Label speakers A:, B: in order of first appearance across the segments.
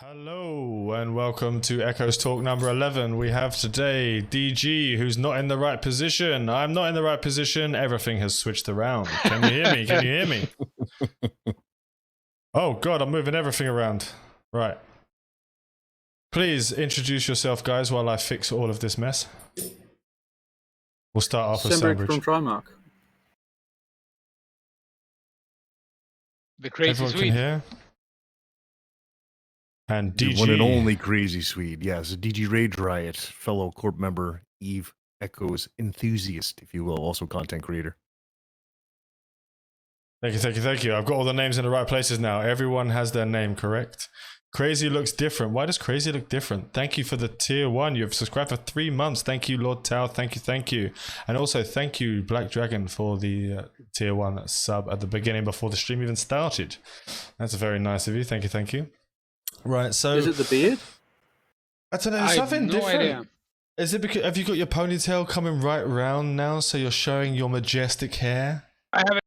A: Hello and welcome to ECHOESTALK number 11. We have today DG, who's not in the right position. I'm not in the right position. Everything has switched around. Can you hear me? Can you hear me? Oh God, I'm moving everything around. Right. Please introduce yourself, guys, while I fix all of this mess. We'll start off with
B: Sandbridge
A: Sandbridge.
B: from Trimark.
C: The crazy
A: Everyone
C: Swede.
A: can hear. And
D: The
A: DG.
D: one and only crazy Swede. Yes, DG Rage Riot, fellow Corp member, Eve Echoes enthusiast, if you will, also content creator.
A: Thank you, thank you, thank you. I've got all the names in the right places now. Everyone has their name correct. Crazy looks different. Why does Crazy look different? Thank you for the tier 1. You've subscribed for 3 months. Thank you, Lord Tao. Thank you, thank you. And also thank you, Black Dragon, for the tier 1 sub at the beginning before the stream even started. That's very nice of you. Thank you, thank you. Right, so...
B: Is it the beard?
A: I don't know,
C: I
A: something
C: have no
A: different.
C: idea.
A: Is it because... Have you got your ponytail coming right round now, so you're showing your majestic hair?
C: I have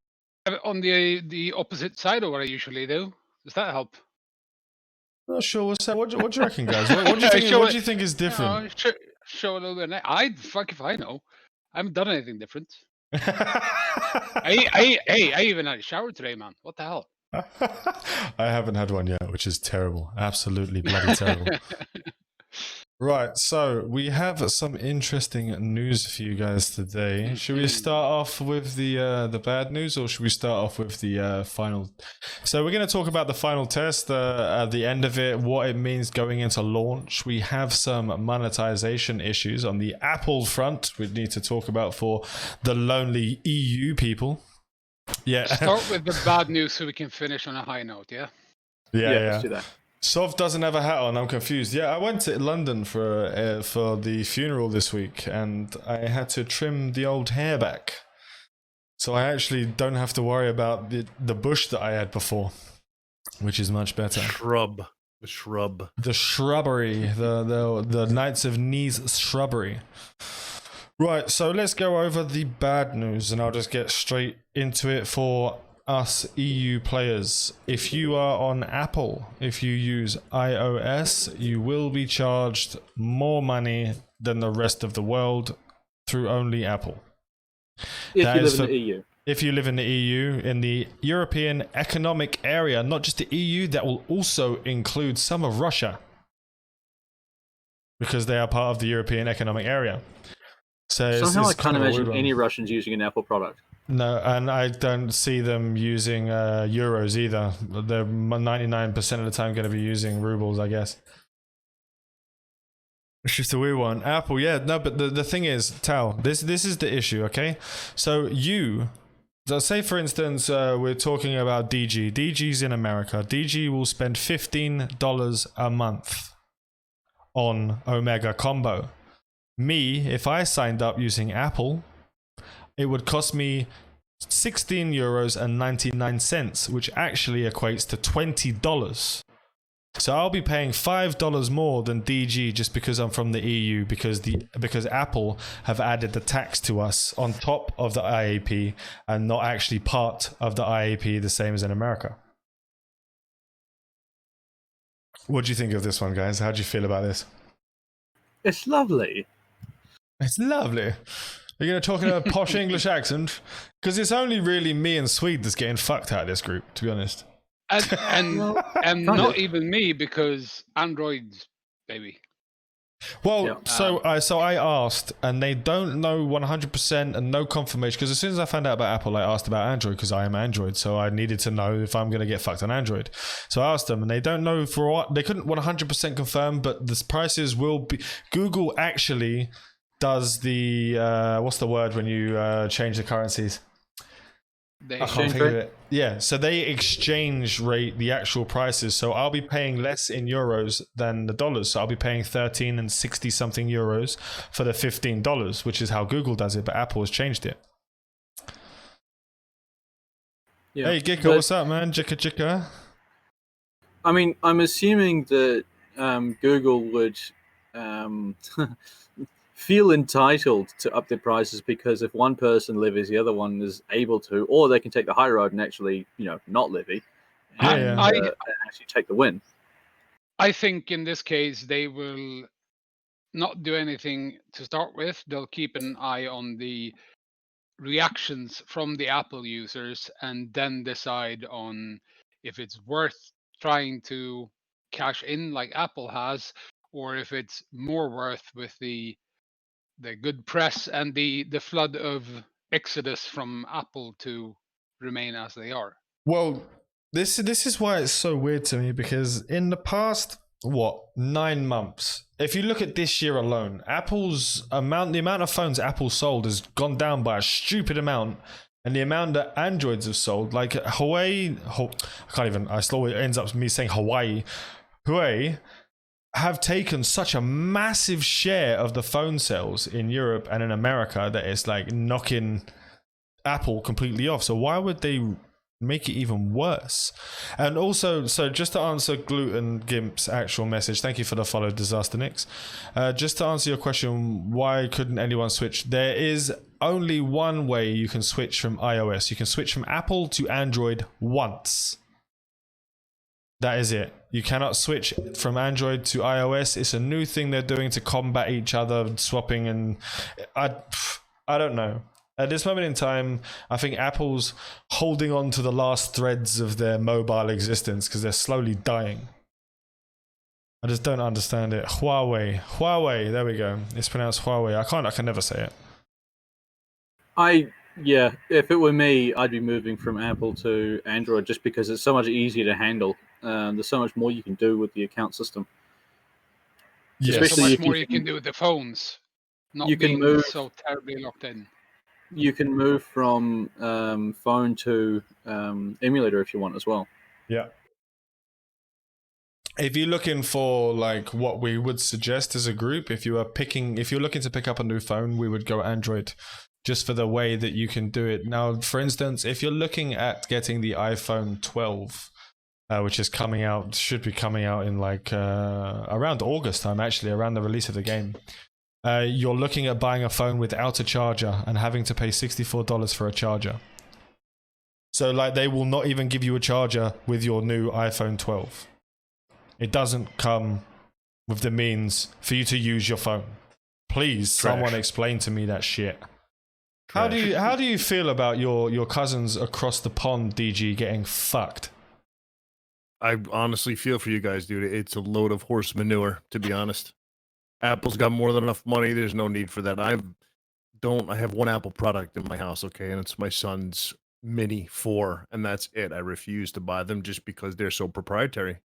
C: it on the opposite side of what I usually do. Does that help?
A: Not sure what's that. What do you reckon, guys? What do you think? What do you think is different?
C: You know, show a little bit. Fuck if I know. I haven't done anything different. I even had a shower today, man. What the hell?
A: I haven't had one yet, which is terrible. Absolutely bloody terrible. Right, so we have some interesting news for you guys today. Should we start off with the bad news, or should we start off with the final? So we're going to talk about the final test at the end of it, what it means going into launch. We have some monetization issues on the Apple front we need to talk about for the lonely EU people. Yeah.
C: Start with the bad news so we can finish on a high note, yeah?
A: Yeah.
B: Let's do that.
A: Sov doesn't have a hat on. I'm confused. Yeah, I went to London for the funeral this week, and I had to trim the old hair back, so I actually don't have to worry about the bush that I had before, which is much better.
D: The shrub.
A: The shrubbery, the Knights of Knees shrubbery. Right, so let's go over the bad news, and I'll just get straight into it for us EU players. If you are on Apple, if you use iOS, you will be charged more money than the rest of the world through only Apple.
B: If you live in the EU.
A: If you live in the EU, in the European Economic Area, not just the EU, that will also include some of Russia, because they are part of the European Economic Area. So
B: Somehow I
A: it's
B: can't
A: kind of a
B: imagine
A: weird one.
B: any Russians using an Apple product.
A: No, and I don't see them using euros either. They're 99% of the time going to be using rubles, I guess. It's just a weird one. Apple, yeah, no, but the thing is, Tal, this is the issue, okay? So say for instance, we're talking about DG. DG's in America. DG will spend $15 a month on Omega Combo. Me, if I signed up using Apple, it would cost me €16.99, which actually equates to $20. So I'll be paying $5 more than DG just because I'm from the EU, because Apple have added the tax to us on top of the IAP and not actually part of the IAP, the same as in America. What do you think of this one, guys? How do you feel about this?
B: It's lovely.
A: It's lovely. Are you going to talk in a posh English accent? Because it's only really me and Swede that's getting fucked out of this group, to be honest.
C: And not even me, because Androids, baby.
A: Well,
B: Yeah.
A: so I asked, and they don't know 100% and no confirmation. Because as soon as I found out about Apple, I asked about Android, because I am Android, so I needed to know if I'm going to get fucked on Android. So I asked them, and they don't know for what. They couldn't 100% confirm, but the prices will be. Google actually does the what's the word when you change the currencies?
C: They
A: I can't
B: Exchange
A: think of
B: rate?
A: it. Yeah, so they exchange rate the actual prices. So I'll be paying less in euros than the dollars. So I'll be paying 13 and 60 something euros for the $15, which is how Google does it, but Apple has changed it.
B: Yeah.
A: Hey, Gicka,
B: But,
A: what's up, man? Jicka.
B: I mean, I'm assuming that Google would feel entitled to up their prices, because if one person levies, the other one is able to, or they can take the high road and actually, not levy, and
A: Yeah.
B: actually take the win.
C: I think in this case they will not do anything to start with. They'll keep an eye on the reactions from the Apple users and then decide on if it's worth trying to cash in like Apple has, or if it's more worth with the good press and the flood of exodus from Apple to remain as they are.
A: Well, this is why it's so weird to me, because in the past 9 months, if you look at this year alone, the amount of phones Apple sold has gone down by a stupid amount, and the amount that Androids have sold, like Huawei, it ends up me saying Huawei have taken such a massive share of the phone sales in Europe and in America that it's like knocking Apple completely off. So why would they make it even worse? And also, so just to answer Gluten Gimp's actual message, thank you for the follow, Disaster Nix. Just to answer your question, why couldn't anyone switch? There is only one way you can switch from iOS. You can switch from Apple to Android once. That is it. You cannot switch from Android to iOS. It's a new thing they're doing to combat each other, swapping, and I don't know. At this moment in time, I think Apple's holding on to the last threads of their mobile existence because they're slowly dying. I just don't understand it. Huawei, there we go. It's pronounced Huawei. I can never say it.
B: Yeah, if it were me, I'd be moving from Apple to Android just because it's so much easier to handle. There's so much more you can do with the account system.
A: Yes.
C: So much more you can do with the phones, not
B: you can
C: being
B: move,
C: so terribly locked in.
B: You can move from phone to emulator if you want as well.
A: Yeah. If you're looking for like what we would suggest as a group, if you're looking to pick up a new phone, we would go Android, just for the way that you can do it. Now, for instance, if you're looking at getting the iPhone 12, which is should be coming out in like around August time, actually, around the release of the game. You're looking at buying a phone without a charger and having to pay $64 for a charger. So like they will not even give you a charger with your new iPhone 12. It doesn't come with the means for you to use your phone. Please, someone explain to me that shit. How do you feel about your cousins across the pond, DG, getting fucked?
D: I honestly feel for you guys, dude. It's a load of horse manure, to be honest. Apple's got more than enough money. There's no need for that. I have one Apple product in my house, okay, and it's my son's Mini 4, and that's it. I refuse to buy them just because they're so proprietary.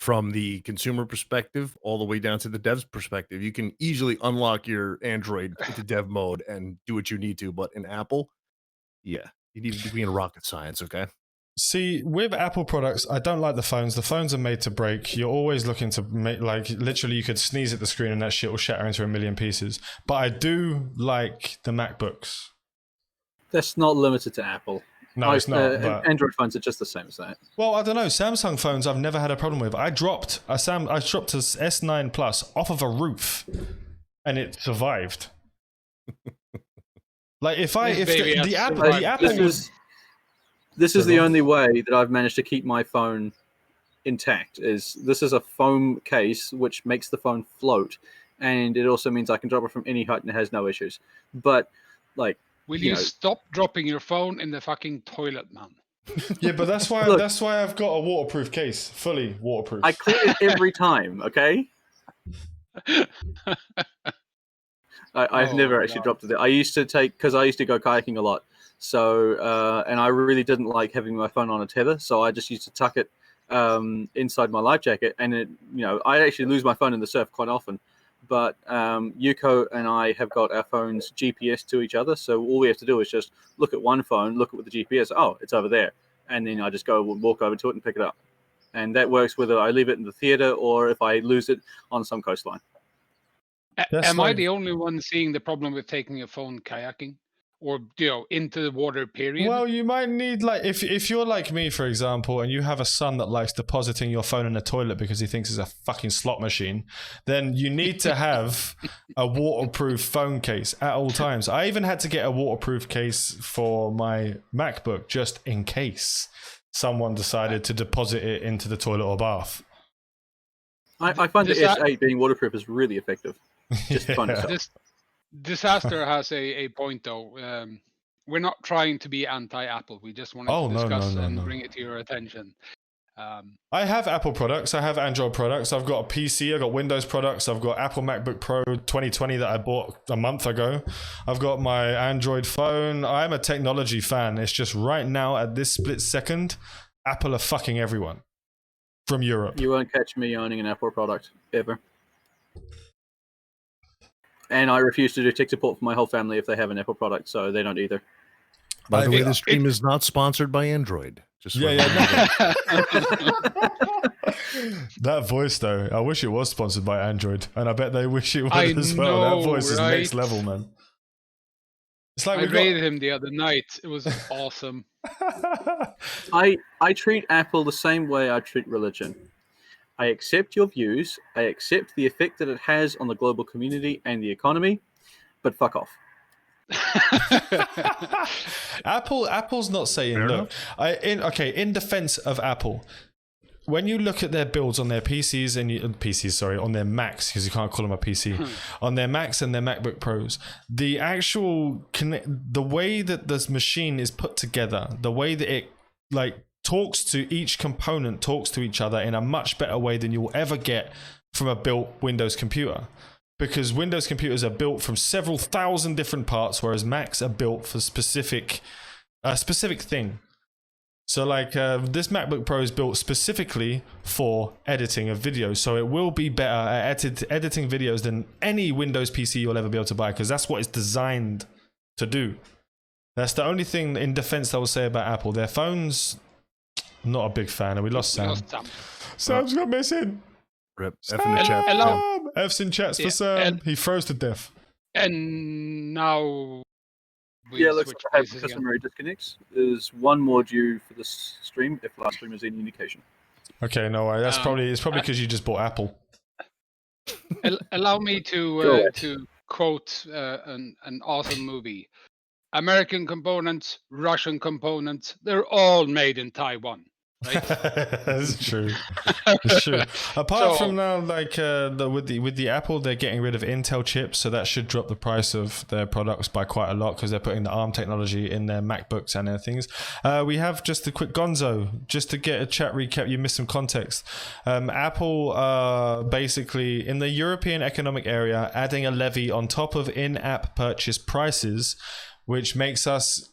D: From the consumer perspective all the way down to the dev's perspective, you can easily unlock your Android into dev mode and do what you need to, but in Apple, yeah, you need to be in rocket science, okay?
A: See, with Apple products, I don't like the phones. The phones are made to break. You're always looking to make, like, literally you could sneeze at the screen and that shit will shatter into a million pieces. But I do like the MacBooks.
B: That's not limited to Apple.
A: No, it's not. But
B: Android phones are just the same as that.
A: Well, I don't know. Samsung phones I've never had a problem with. I dropped a S9 Plus off of a roof and it survived. Like if the Apple was...
B: This is the only way that I've managed to keep my phone intact. This is a foam case which makes the phone float, and it also means I can drop it from any height and it has no issues. But like,
C: will you stop dropping your phone in the fucking toilet, man?
A: Yeah, but that's why I've got a waterproof case, fully waterproof.
B: I clean it every time. Okay. I've never actually dropped it there. I used to go kayaking a lot. So, and I really didn't like having my phone on a tether, so I just used to tuck it inside my life jacket. And I actually lose my phone in the surf quite often. But Yuko and I have got our phones GPS to each other, so all we have to do is just look at one phone, look at the GPS. Oh, it's over there, and then I just go walk over to it and pick it up. And that works whether I leave it in the theater or if I lose it on some coastline.
C: Am I the only one seeing the problem with taking a phone kayaking? Or into the water, period?
A: Well, you might need, like, if you're like me, for example, and you have a son that likes depositing your phone in the toilet because he thinks it's a fucking slot machine, then you need to have a waterproof phone case at all times. I even had to get a waterproof case for my MacBook just in case someone decided to deposit it into the toilet or bath.
B: I find the
C: Disa-
B: S8 being waterproof is really effective. Just fun
A: Yeah.
B: stuff.
C: This Disaster has a point though. We're not trying to be anti-Apple. We just wanted
A: Oh,
C: to
A: no, no,
C: discuss
A: no,
C: and
A: no.
C: bring it to your attention.
A: I have Apple products. I have Android products. I've got a PC. I've got Windows products. I've got Apple MacBook Pro 2020 that I bought a month ago. I've got my Android phone. I'm a technology fan. It's just right now at this split second, Apple are fucking everyone from Europe.
B: You won't catch me owning an Apple product ever. And I refuse to do tech support for my whole family if they have an Apple product, so they don't either.
D: By the way,
A: It-
D: this stream is not sponsored by Android. Just
A: Yeah,
D: for
A: yeah.
D: everyone.
A: That voice though, I wish it was sponsored by Android, and I bet they wish it would
C: I
A: as well.
C: know,
A: That voice is next
C: right?
A: level, man. It's like
C: I
A: we got.
C: rated him the other night. It was awesome.
B: I treat Apple the same way I treat religion. I accept your views. I accept the effect that it has on the global community and the economy, but fuck off.
A: Apple's not saying
D: Fair
A: look. In defense of Apple, when you look at their builds on their PCs on their Macs, because you can't call them a PC, on their Macs and their MacBook Pros, the way that this machine is put together, the way that it talks to each component, talks to each other in a much better way than you'll ever get from a built Windows computer. Because Windows computers are built from several thousand different parts, whereas Macs are built for a specific thing. So this MacBook Pro is built specifically for editing of videos, so it will be better at editing videos than any Windows PC you'll ever be able to buy, because that's what it's designed to do. That's the only thing in defense I will say about Apple. Their phones, not a big fan, and we lost Sam. Sam's got missing.
D: Rip. F in the chat.
C: Hello.
A: F's in chats for
C: Yeah,
A: Sam.
C: and-
A: He froze to death.
C: And now we
B: Yeah, looks
C: switch
B: like I have
C: places again.
B: customary disconnects. There's one more due for this stream, if last stream is any indication.
A: Okay, no worry. That's
C: Um,
A: probably because you just bought Apple.
C: Allow me
B: Go
C: to
B: ahead.
C: quote an awesome movie. American components, Russian components, they're all made in Taiwan. Right?
A: That's true. It's true. Apart
C: So-
A: from now, with the Apple, they're getting rid of Intel chips, so that should drop the price of their products by quite a lot because they're putting the ARM technology in their MacBooks and their things. We have just a quick gonzo, just to get a chat recap. You missed some context. Apple basically in the European Economic Area adding a levy on top of in-app purchase prices, which makes us.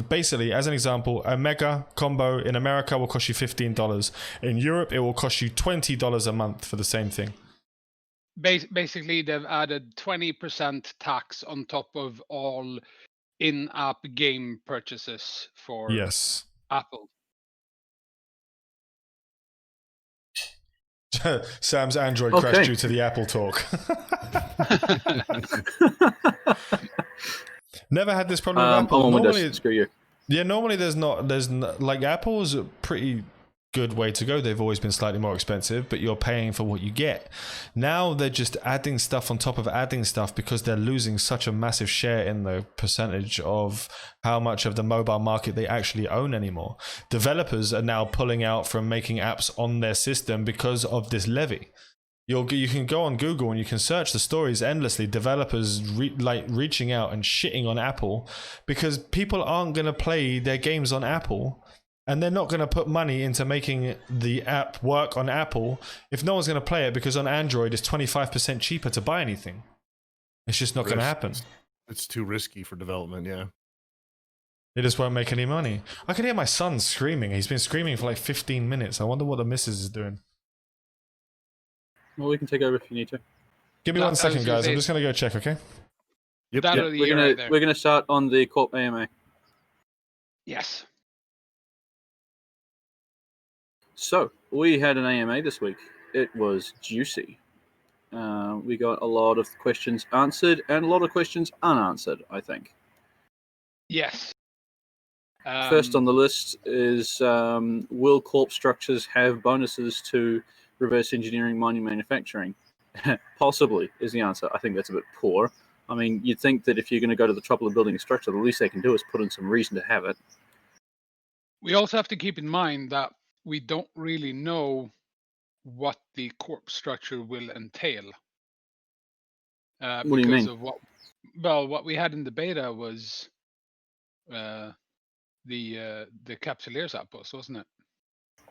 A: Basically, as an example, a mega combo in America will cost you $15. In Europe, it will cost you $20 a month for the same thing.
C: Basically, they've added 20% tax on top of all in-app game purchases for
A: Yes.
C: Apple.
A: Sam's Android
B: Okay.
A: crashed due to the Apple talk. Never had this problem with
B: I'm
A: Apple.
B: on Windows.
A: Normally,
B: Screw you.
A: yeah, normally there's like Apple's a pretty good way to go. They've always been slightly more expensive, but you're paying for what you get. Now they're just adding stuff on top of adding stuff because they're losing such a massive share in the percentage of how much of the mobile market they actually own anymore. Developers are now pulling out from making apps on their system because of this levy. You can go on Google and you can search the stories endlessly. Developers reaching out and shitting on Apple because people aren't going to play their games on Apple, and they're not going to put money into making the app work on Apple if no one's going to play it, because on Android it's 25% cheaper to buy anything. It's just not going to happen.
D: It's too risky for development. Yeah.
A: It just won't make any money. I can hear my son screaming. He's been screaming for like 15 minutes. I wonder what the missus is doing.
B: Well, we can take over if you need to.
A: Give me
C: No, I
A: 1
C: was
A: second,
C: gonna
A: guys. I'm
C: say-
A: just going to go check, okay?
D: Yep.
C: That
D: yep.
C: or the
B: We're
C: year
B: gonna
C: right there.
B: we're gonna start on the Corp AMA.
C: Yes.
B: So we had an AMA this week. It was juicy. We got a lot of questions answered and a lot of questions unanswered, I think.
C: Yes.
B: First on the list is will Corp structures have bonuses to reverse engineering mining manufacturing? Possibly is the answer. I think that's a bit poor. I mean, you'd think that if you're going to go to the trouble of building a structure, the least they can do is put in some reason to have it.
C: We also have to keep in mind that we don't really know what the corp structure will entail.
B: What do you
C: Because
B: mean?
C: of what we had in the beta was the Capsuleers outpost, wasn't it?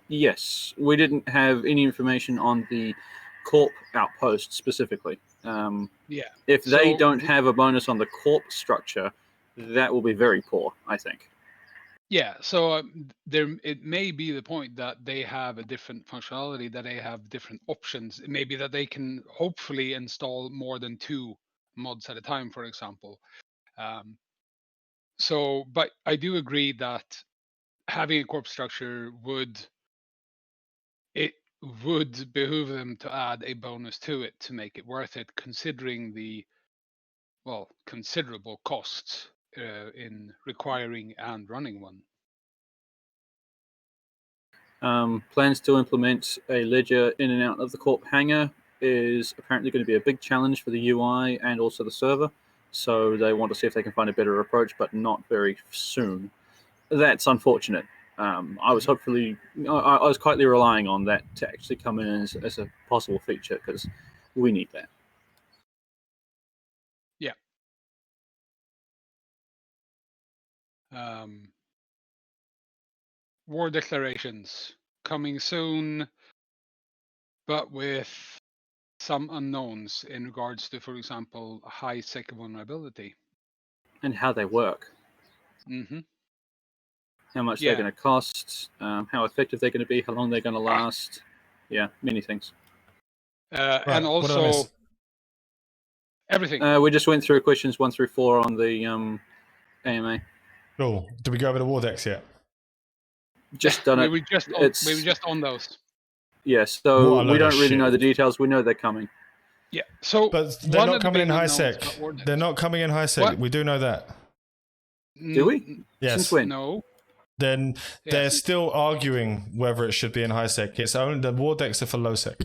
B: Yes, we didn't have any information on the Corp outpost specifically.
C: Yeah.
B: If they
C: So
B: don't have a bonus on the Corp structure, that will be very poor, I think.
C: Yeah, so it may be the point that they have a different functionality, that they have different options. It may be that they can hopefully install more than 2 mods at a time, for example. But I do agree that having a corp structure would behoove them to add a bonus to it to make it worth it, considering the considerable costs in requiring and running one.
B: Plans to implement a ledger in and out of the Corp hangar is apparently going to be a big challenge for the UI and also the server. So they want to see if they can find a better approach, but not very soon. That's unfortunate. I was quietly relying on that to actually come in as a possible feature because we need that.
C: Yeah. War declarations coming soon, but with some unknowns in regards to, for example, high sec vulnerability.
B: And how they work.
C: Mm-hmm.
B: How much they're going to cost, how effective they're going to be, how long they're going to last. Yeah, many things.
A: Right,
C: And
A: what did I
C: also
A: miss?
C: everything.
B: We just went through questions 1 through 4 on the AMA.
A: Cool. Did we go over the war decks yet?
B: Just done it.
C: We were just on those.
B: Yeah, so
A: What a
B: we
A: load
B: don't
A: of
B: really
A: shit.
B: know the details. We know they're coming.
C: Yeah. So
A: But they're
C: one
A: not
C: of the
A: coming in
C: big
A: high
C: unknowns
A: sec.
C: about war decks-
A: They're not coming in high sec.
C: What?
A: We do know that.
B: Do we?
A: Yes.
B: Since when?
C: No.
A: Then
C: Yeah,
A: they're still arguing whether it should be in high sec. It's only the war decks are for low sec.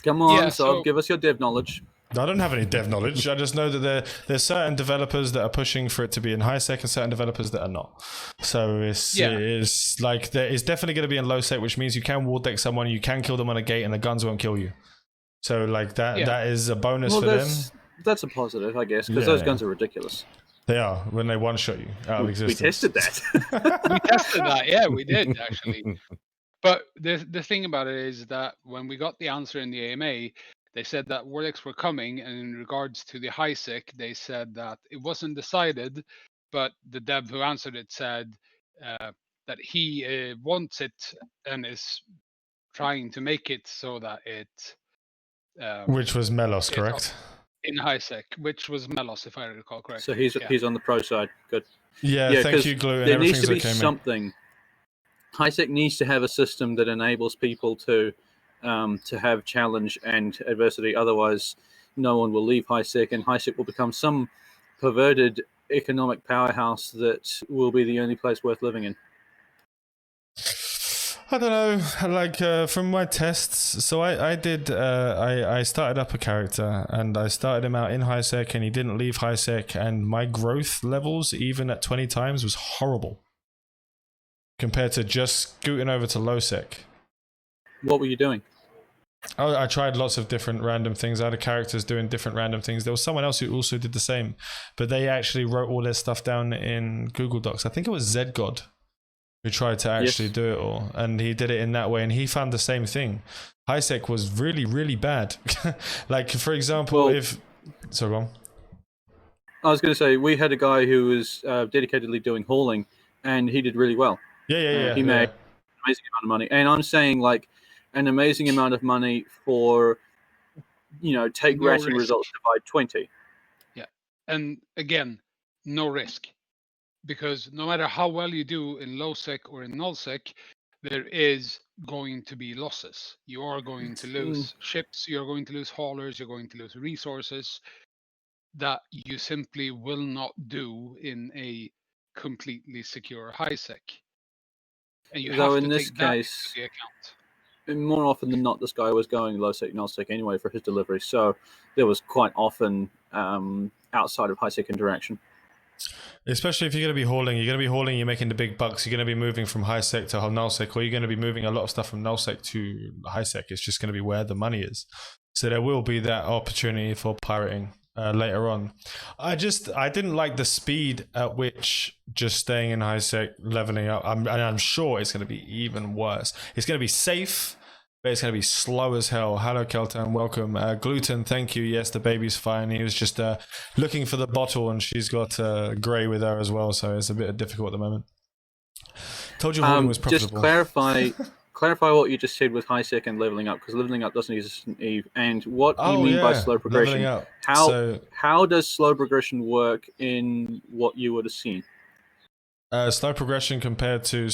B: Come on,
C: Yeah,
B: so
C: so-
B: give us your dev knowledge.
A: I don't have any dev knowledge. I just know that there's certain developers that are pushing for it to be in high sec and certain developers that are not. So it's like there is definitely going to be in low sec, which means you can war deck someone, you can kill them on a gate, and the guns won't kill you. So like that is a bonus for them.
B: That's a positive, I guess, because
A: Yeah,
B: those
A: yeah.
B: guns are ridiculous.
A: They are when they one shot you out of
B: We
A: existence.
B: tested that.
C: We tested that. Yeah, we did actually. But the thing about it is that when we got the answer in the AMA, they said that war decks were coming, and in regards to the high sec, they said that it wasn't decided, but the dev who answered it said that he wants it and is trying to make it so that it
A: Which was Melos,
C: it's
A: correct?
C: in high sec, which was Melos, if I recall correctly.
B: So he's on the pro side. Good.
A: Yeah, thank
B: 'cause
A: you, Glue, and
B: there needs
A: everything's
B: to be
A: okay, mate.
B: something. HiSec needs to have a system that enables people to have challenge and adversity. Otherwise, no one will leave HiSec, and HiSec will become some perverted economic powerhouse that will be the only place worth living in.
A: I don't know, like from my tests, so I started up a character and I started him out in high sec and he didn't leave high sec, and my growth levels, even at 20 times, was horrible compared to just scooting over to low sec.
B: What were you doing?
A: I tried lots of different random things. I had characters doing different random things. There was someone else who also did the same, but they actually wrote all their stuff down in Google Docs. I think it was ZGod who tried to actually do it all, and he did it in that way, and he found the same thing. HiSec was really, really bad. Like, for example, so wrong.
B: I was going to say, we had a guy who was dedicatedly doing hauling, and he did really well.
A: Yeah.
B: He made an amazing amount of money, and I'm saying like an amazing amount of money for, take
C: No
B: rating
C: risk.
B: results divide 20.
C: Yeah, and again, no risk. Because no matter how well you do in low sec or in null sec, there is going to be losses. You are going to lose ships, you're going to lose haulers, you're going to lose resources that you simply will not do in a completely secure high sec. And you
B: Though
C: have
B: in
C: to
B: this
C: take that
B: case,
C: into the account.
B: more often than not, this guy was going low sec, null sec anyway for his delivery. So there was quite often outside of high sec interaction.
A: Especially if you're going to be hauling, you're making the big bucks, you're going to be moving from high sec to null sec, or you're going to be moving a lot of stuff from null sec to high sec. It's just going to be where the money is. So there will be that opportunity for pirating later on. I didn't like the speed at which just staying in high sec, leveling up. I'm sure it's going to be even worse. It's going to be safe, but it's going to be slow as hell. Hello, Keltan. Welcome. Gluten, thank you. Yes, the baby's fine. He was just looking for the bottle, and she's got Grey with her as well, so it's a bit difficult at the moment. Told you hauling was profitable.
B: Just clarify what you just said with high sec and leveling up, because leveling up doesn't exist in Eve. And what do you mean by slow progression? How does slow progression work in what you would have seen?
A: Slow progression compared to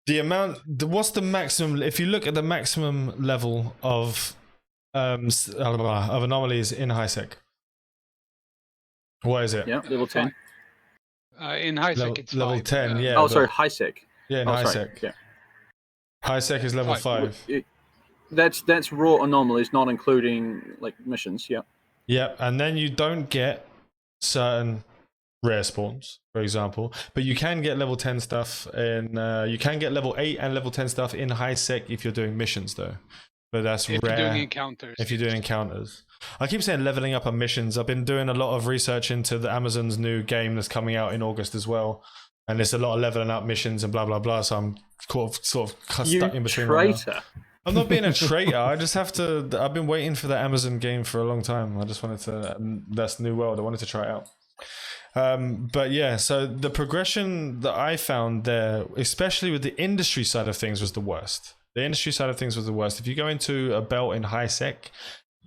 A: what's the maximum? If you look at the maximum level of anomalies in high sec, what is it?
B: Yeah, level 10.
C: In high sec, it's
A: level
C: 5.
A: 10. Yeah.
B: Oh, sorry, high sec.
A: Yeah, in high sec.
B: Yeah.
A: High sec is level 5.
B: That's raw anomalies, not including like missions. Yeah.
A: Yeah, and then you don't get certain rare spawns, for example, but you can get level 10 stuff in you can get level 8 and level 10 stuff in high sec if you're doing missions though, but that's
C: if
A: rare.
C: You're doing encounters.
A: If you're doing encounters. I keep saying leveling up on missions. I've been doing a lot of research into the Amazon's new game that's coming out in August as well, and there's a lot of leveling up missions and blah blah blah, so I'm sort of stuck in between.
B: Traitor.
A: I'm not being a traitor. I just have to. I've been waiting for the Amazon game for a long time. I just wanted to. That's New World. I wanted to try it out. But yeah, so the progression that I found there, especially with the industry side of things, was the worst. The industry side of things was the worst. If you go into a belt in high sec,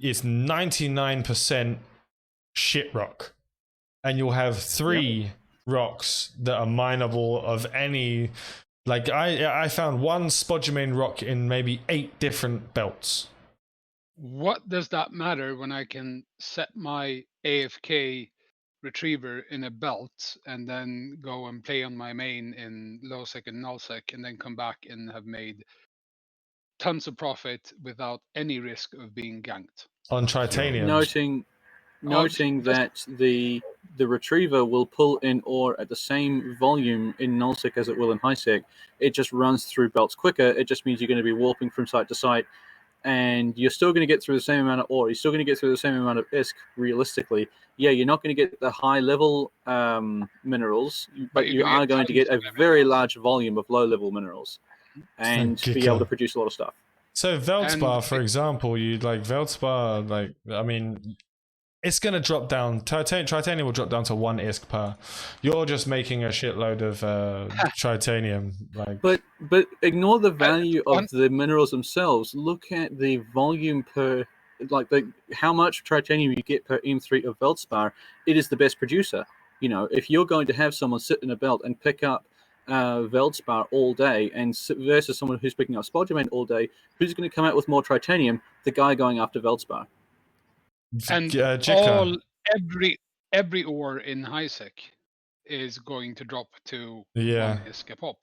A: it's 99% shit rock, and you'll have 3 rocks that are mineable of any. Like I found one spodumene rock in maybe 8 different belts.
C: What does that matter when I can set my AFK retriever in a belt and then go and play on my main in low sec and null sec, and then come back and have made tons of profit without any risk of being ganked
A: on Tritanium?
B: Noting that the retriever will pull in ore at the same volume in null sec as it will in high sec. It just runs through belts quicker. It just means you're going to be warping from site to site, and you're still going to get through the same amount of ore. You're still going to get through the same amount of ISK, realistically. Yeah, you're not going to get the high-level minerals, but you are going to get a very large volume of low-level minerals and be able to produce a lot of stuff.
A: So Veldspar, for example, Veldspar, I mean, it's going to drop down. Tritanium will drop down to 1 ISK per. You're just making a shitload of Tritanium.
B: But ignore the value of the minerals themselves. Look at the volume per, how much Tritanium you get per M3 of Veldspar. It is the best producer. You know, if you're going to have someone sit in a belt and pick up Veldspar all day, and versus someone who's picking up spodumene all day, who's going to come out with more Tritanium? The guy going after Veldspar.
C: And every ore in high sec is going to drop to 1 ISK a pop.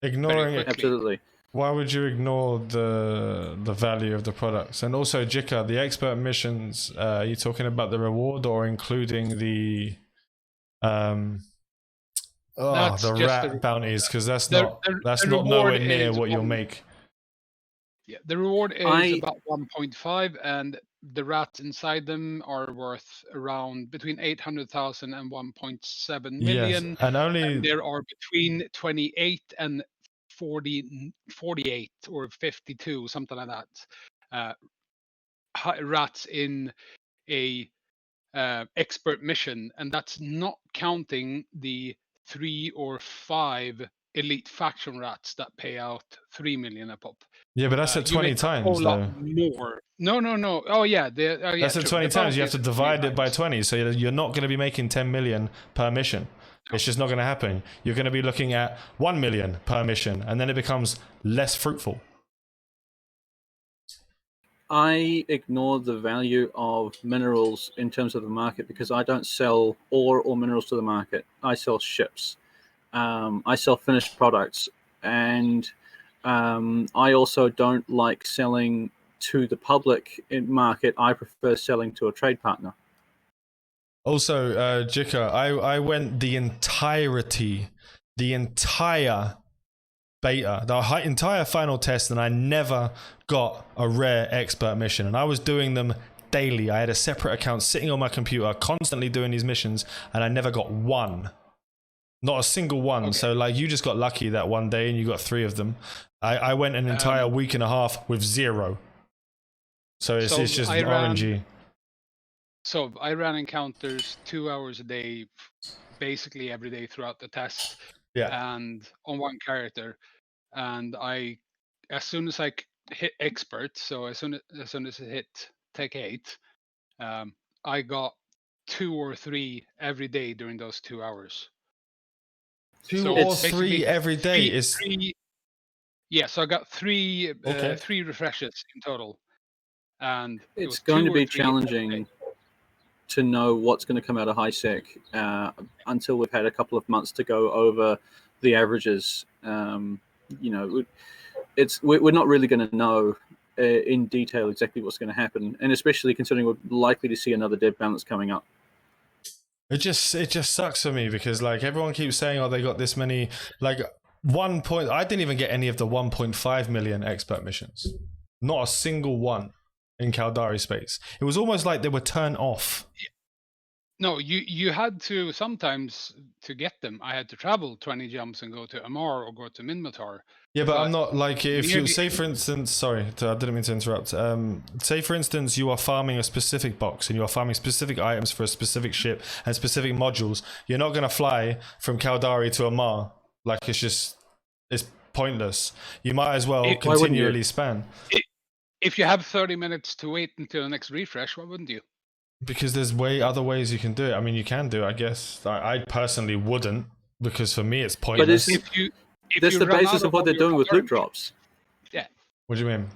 A: Ignoring it,
B: absolutely.
A: Why would you ignore the value of the products? And also, Jika, the expert missions. Are you talking about the reward or including the rat bounties? Because that's not nowhere near what you'll make.
C: Yeah, the reward is about 1.5, and the rats inside them are worth around between 800,000 and 1.7 million.
A: Yes, and
C: there are between 28 and 48 or 52, something like that, rats in a expert mission, and that's not counting the 3 or 5 elite faction rats that pay out 3 million a pop.
A: Yeah, but that's at 20 times, though.
C: More. No. Oh, yeah.
A: That's at 20 times. You have to divide it by 20. So you're not going to be making 10 million per mission. It's just not going to happen. You're going to be looking at 1 million per mission, and then it becomes less fruitful.
B: I ignore the value of minerals in terms of the market because I don't sell ore or minerals to the market. I sell ships. I sell finished products, and I also don't like selling to the public in market. I prefer selling to a trade partner.
A: Also, Jika, I went the entire beta, the entire final test, and I never got a rare expert mission. And I was doing them daily. I had a separate account sitting on my computer, constantly doing these missions, and I never got one. Not a single one.
C: Okay.
A: So, like, you just got lucky that one day and you got 3 of them. I went an entire week and a half with 0. So it's just RNG.
C: So I ran encounters 2 hours a day, basically every day throughout the test,
A: Yeah.
C: and on one character. And as soon as I hit expert, so as soon as I hit tech 8, I got 2 or 3 every day during those 2 hours.
A: 2
C: So
A: or
C: it's
A: 3
C: basically
A: every day is.
C: Yeah, so I got 3
A: Okay.
C: 3 refreshes in total, and it was
B: It's going
C: 2
B: to
C: or
B: be
C: 3 every day.
B: challenging to know what's going to come out of high sec until we've had a couple of months to go over the averages. You know, we're not really going to know in detail exactly what's going to happen, and especially considering we're likely to see another dev balance coming up.
A: It just sucks for me because, like, everyone keeps saying, oh, they got this many, like, I didn't even get any of the 1.5 million expert missions. Not a single one in Caldari space. It was almost like they were turned off.
C: No, you had to sometimes to get them. I had to travel 20 jumps and go to Amar or go to Minmatar.
A: Yeah, but
C: But
A: I'm not like, if you
C: nearly-
A: say, for instance, sorry, I didn't mean to interrupt. Say, for instance, you are farming a specific box and you are farming specific items for a specific ship and specific modules. You're not going to fly from Caldari to Amar. Like, it's pointless. You might as well
B: Why wouldn't you?
A: continually span.
C: If you have 30 minutes to wait until the next refresh, why wouldn't you?
A: Because there's other ways you can do it. I mean, you can do it, I guess. I personally wouldn't, because for me it's pointless.
B: But
C: If
B: that's
C: you
B: the
C: run
B: basis
C: out
B: of what they're
C: your
B: doing with
C: Caldari
B: loot drops.
A: What do you mean?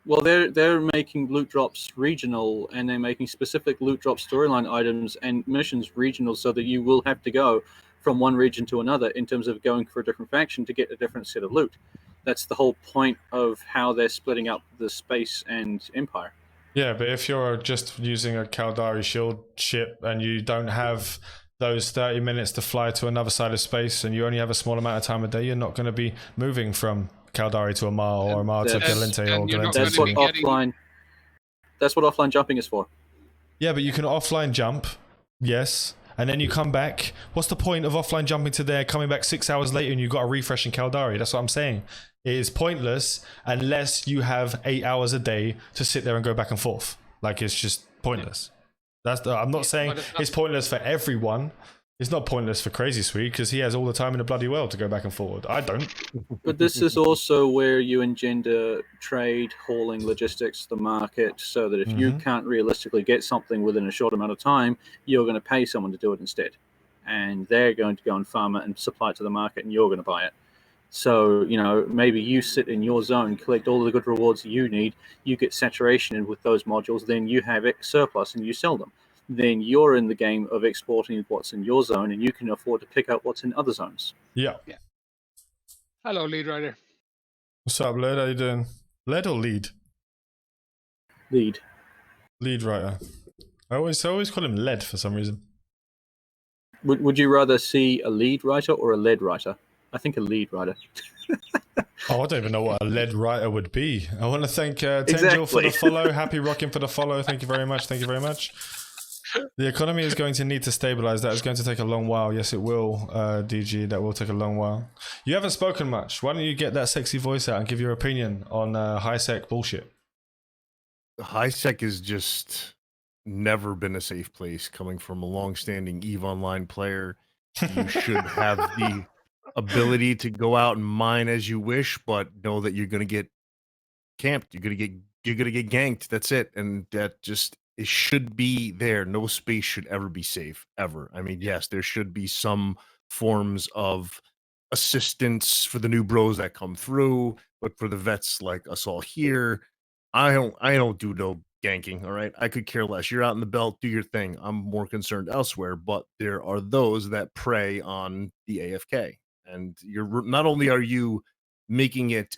B: Well, they're making loot drops regional, and they're making specific loot drop storyline items and missions regional, so that you will have to go from one region to another in terms of going for a different faction to get a different set of loot. That's the whole point of how they're splitting up the space and empire.
A: Yeah, but if you're just using a Caldari shield ship and you don't have those 30 minutes to fly to another side of space and you only have a small amount of time a day, you're not going to be moving from Caldari to Amar or Amar to Galente or
C: and you're not
A: Galente
B: That's
A: to...
B: what That's what offline jumping is for.
A: Yeah, but you can offline jump, yes, and then you come back. What's the point of offline jumping to there, coming back 6 hours later and you've got a refresh in Caldari? That's what I'm saying. It is pointless unless you have 8 hours a day to sit there and go back and forth. Like, it's just pointless. I'm not saying it's pointless for everyone. It's not pointless for Crazy Sweet because he has all the time in the bloody world to go back and forward. I don't.
B: But this is also where you engender trade, hauling, logistics, the market, so that if you can't realistically get something within a short amount of time, you're going to pay someone to do it instead. And they're going to go and farm it and supply it to the market, and you're going to buy it. So, you know, maybe you sit in your zone, collect all the good rewards you need, you get saturation in with those modules, then you have surplus and you sell them. Then you're in the game of exporting what's in your zone, and you can afford to pick up what's in other zones.
A: Yeah.
C: Hello, lead rider.
A: What's up, Led? How you doing? Led or lead?
B: Lead.
A: Lead writer. I always call him Led for some reason.
B: Would you rather see a lead writer or a lead writer? I think a lead writer.
A: Oh, I don't even know what a lead writer would be. I want to thank Tengil for the
B: Exactly.
A: follow. Happy Rocking for the follow. Thank you very much. Thank you very much. The economy is going to need to stabilize. That is going to take a long while. Yes, it will, DG. That will take a long while. You haven't spoken much. Why don't you get that sexy voice out and give your opinion on high-sec bullshit?
D: High sec has just never been a safe place. Coming from a long-standing EVE Online player, you should have the ability to go out and mine as you wish, but know that you're going to get camped. You're going to get ganked. That's it. And that just, it should be there. No space should ever be safe, ever. I mean, yes, there should be some forms of assistance for the new bros that come through, but for the vets like us all here, I don't do no ganking. All right, I could care less. You're out in the belt, do your thing. I'm more concerned elsewhere. But there are those that prey on the AFK, and you're not only are you making it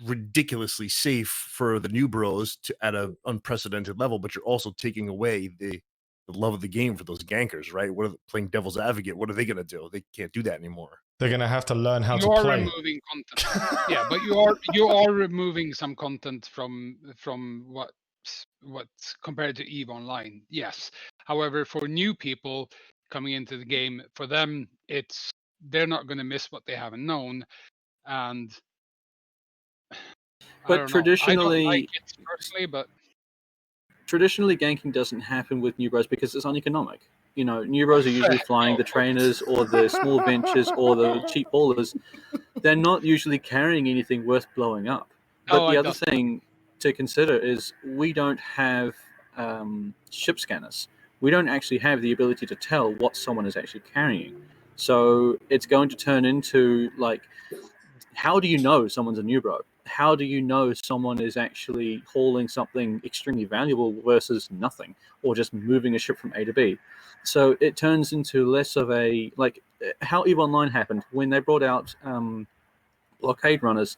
D: ridiculously safe for the new bros to at an unprecedented level, but you're also taking away the love of the game for those gankers, right? Playing devil's advocate? What are they going to do? They can't do that anymore.
A: They're going to have to learn how
C: You
A: to
C: are
A: play.
C: removing content. Yeah, but you are removing some content from what's compared to EVE Online. Yes. However, for new people coming into the game, for them they're not going to miss what they haven't known. And
B: But traditionally,
C: I don't like it personally, but
B: traditionally ganking doesn't happen with new bros because it's uneconomic. You know, new bros are usually flying the trainers or the small benches or the cheap ballers. They're not usually carrying anything worth blowing up. But the other thing to consider is we don't have ship scanners. We don't actually have the ability to tell what someone is actually carrying. So it's going to turn into like, how do you know someone's a new bro? How do you know someone is actually hauling something extremely valuable versus nothing, or just moving a ship from A to B? So it turns into less of a, like how EVE Online happened when they brought out blockade runners.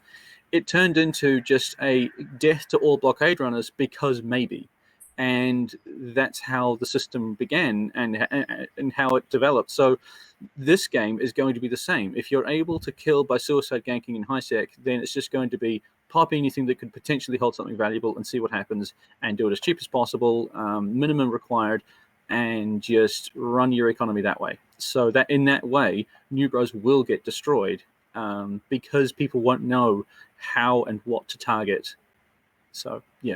B: It turned into just a death to all blockade runners because maybe. And that's how the system began and how it developed. So this game is going to be the same. If you're able to kill by suicide ganking in high sec, then it's just going to be pop anything that could potentially hold something valuable and see what happens, and do it as cheap as possible, minimum required, and just run your economy that way. So that in that way, new bros will get destroyed because people won't know how and what to target. So yeah.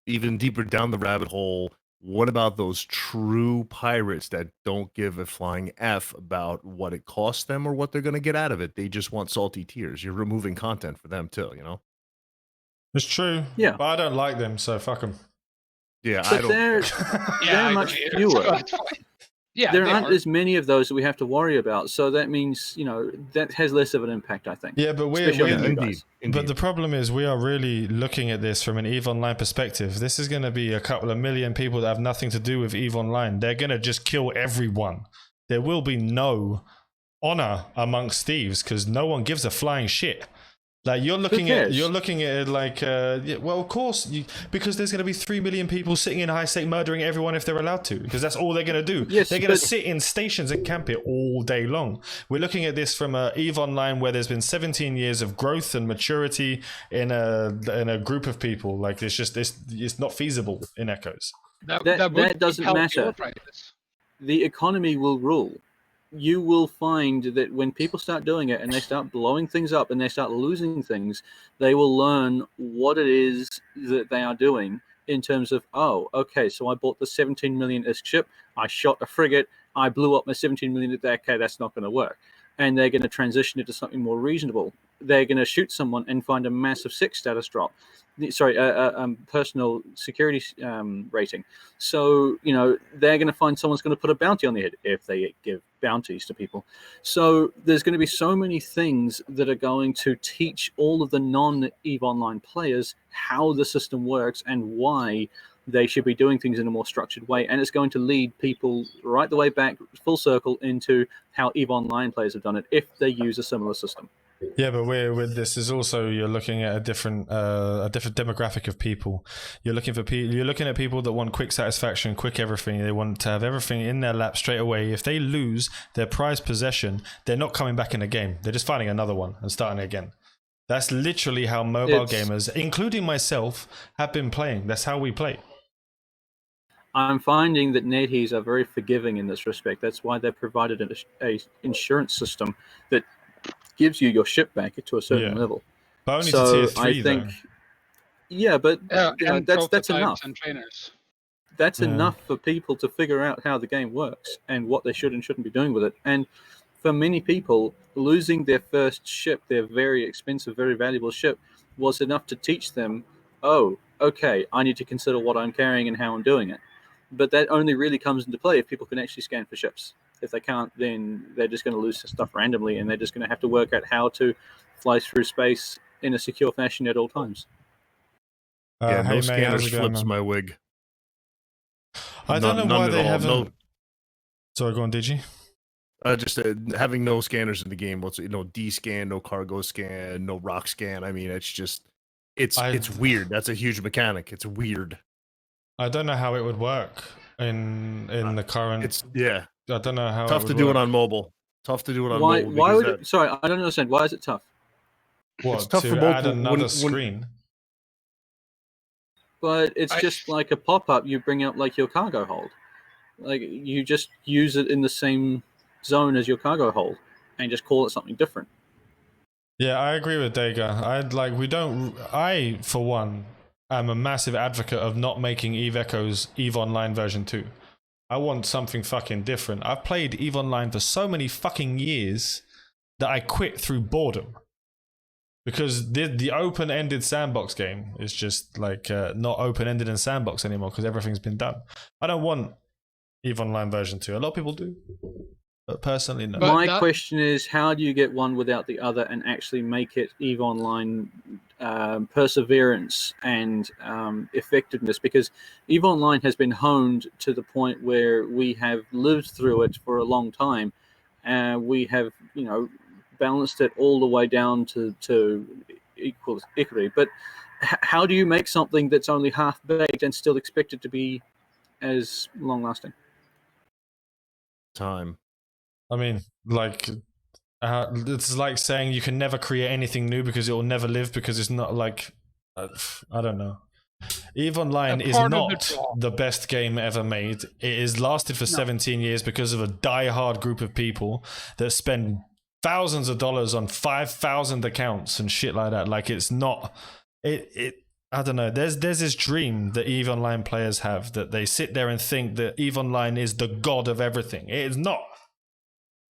D: Even deeper down the rabbit hole, what about those true pirates that don't give a flying F about what it costs them or what they're going to get out of it? They just want salty tears. You're removing content for them too, you know?
A: It's true.
B: Yeah.
A: But I don't like them, so fuck them.
D: Yeah,
B: But
D: I don't.
B: they're much fewer.
C: Yeah,
B: there aren't as many of those that we have to worry about. So that means, you know, that has less of an impact, I think.
A: Yeah, but
D: indeed.
A: But the problem is we are really looking at this from an EVE Online perspective. This is going to be a couple of million people that have nothing to do with EVE Online. They're going to just kill everyone. There will be no honor amongst thieves because no one gives a flying shit. Like you're looking at it like, yeah, well, of course, because there's going to be 3 million people sitting in high sec murdering everyone if they're allowed to, because that's all they're going to do.
B: Yes,
A: they're going to sit in stations and camp it all day long. We're looking at this from EVE Online, where there's been 17 years of growth and maturity in a group of people. Like it's just it's not feasible in Echoes.
B: That doesn't matter. The economy will rule. You will find that when people start doing it and they start blowing things up and they start losing things, they will learn what it is that they are doing in terms of, oh, okay, so I bought the 17 million-ish ship, I shot a frigate, I blew up my 17 million, okay, that's not going to work. And they're going to transition it to something more reasonable. They're going to shoot someone and find a massive 6 status drop. Sorry, personal security rating. So, you know, they're going to find someone's going to put a bounty on their head if they give bounties to people. So there's going to be so many things that are going to teach all of the non-EVE Online players how the system works and why they should be doing things in a more structured way. And it's going to lead people right the way back, full circle, into how EVE Online players have done it if they use a similar system.
A: Yeah, but with this is also you're looking at a different demographic of people. You're looking at people that want quick satisfaction, quick everything. They want to have everything in their lap straight away. If they lose their prized possession, they're not coming back in the game. They're just finding another one and starting again. That's literally how mobile gamers, including myself, have been playing. That's how we play.
B: I'm finding that NetEase are very forgiving in this respect. That's why they've provided an insurance system that gives you your ship back to a certain level.
A: But only to tier 3,
B: I think,
A: though.
B: Yeah, but you know, that's enough.
C: And trainers.
B: That's enough for people to figure out how the game works and what they should and shouldn't be doing with it. And for many people, losing their first ship, their very expensive, very valuable ship, was enough to teach them, oh, okay, I need to consider what I'm carrying and how I'm doing it. But that only really comes into play if people can actually scan for ships. If they can't, then they're just going to lose stuff randomly, and they're just going to have to work out how to fly through space in a secure fashion at all times.
D: Yeah, no scanners flips my wig.
A: I don't know why they haven't. Sorry, go on, Digi.
D: Just having no scanners in the game. No D scan, no cargo scan, no rock scan. I mean, it's just it's weird. That's a huge mechanic. It's weird.
A: I don't know how it would work. in the current.
D: It's
A: I don't know how
D: tough
A: it
D: to
A: would
D: do
A: work.
D: it on mobile. Tough to do it on
B: Why?
D: mobile.
B: Why
D: because
B: would? Sorry, I don't understand. Why is it tough?
A: What,
D: tough
A: to
D: for both
A: add
D: when-
A: another
D: when-
A: screen?
B: But it's
C: I-
B: just like a pop-up. You bring up like your cargo hold. Like you just use it in the same zone as your cargo hold, and just call it something different.
A: Yeah, I agree with Dega. I, for one, am a massive advocate of not making EVE Echoes EVE Online version 2. I want something fucking different. I've played EVE Online for so many fucking years that I quit through boredom. Because the open-ended sandbox game is just like not open-ended in sandbox anymore because everything's been done. I don't want EVE Online version 2. A lot of people do. But personally, no.
C: But
B: My question is, how do you get one without the other and actually make it EVE Online perseverance and effectiveness? Because EVE Online has been honed to the point where we have lived through it for a long time, and we have, balanced it all the way down to equity. But how do you make something that's only half baked and still expect it to be as long lasting?
D: time.
A: I mean, like, it's like saying you can never create anything new because it will never live because it's not like, I don't know. EVE Online is not the best game ever made. It has lasted for 17 years because of a die-hard group of people that spend thousands of dollars on 5,000 accounts and shit like that. Like, it's not... I don't know. There's this dream that EVE Online players have that they sit there and think that EVE Online is the god of everything. It is not.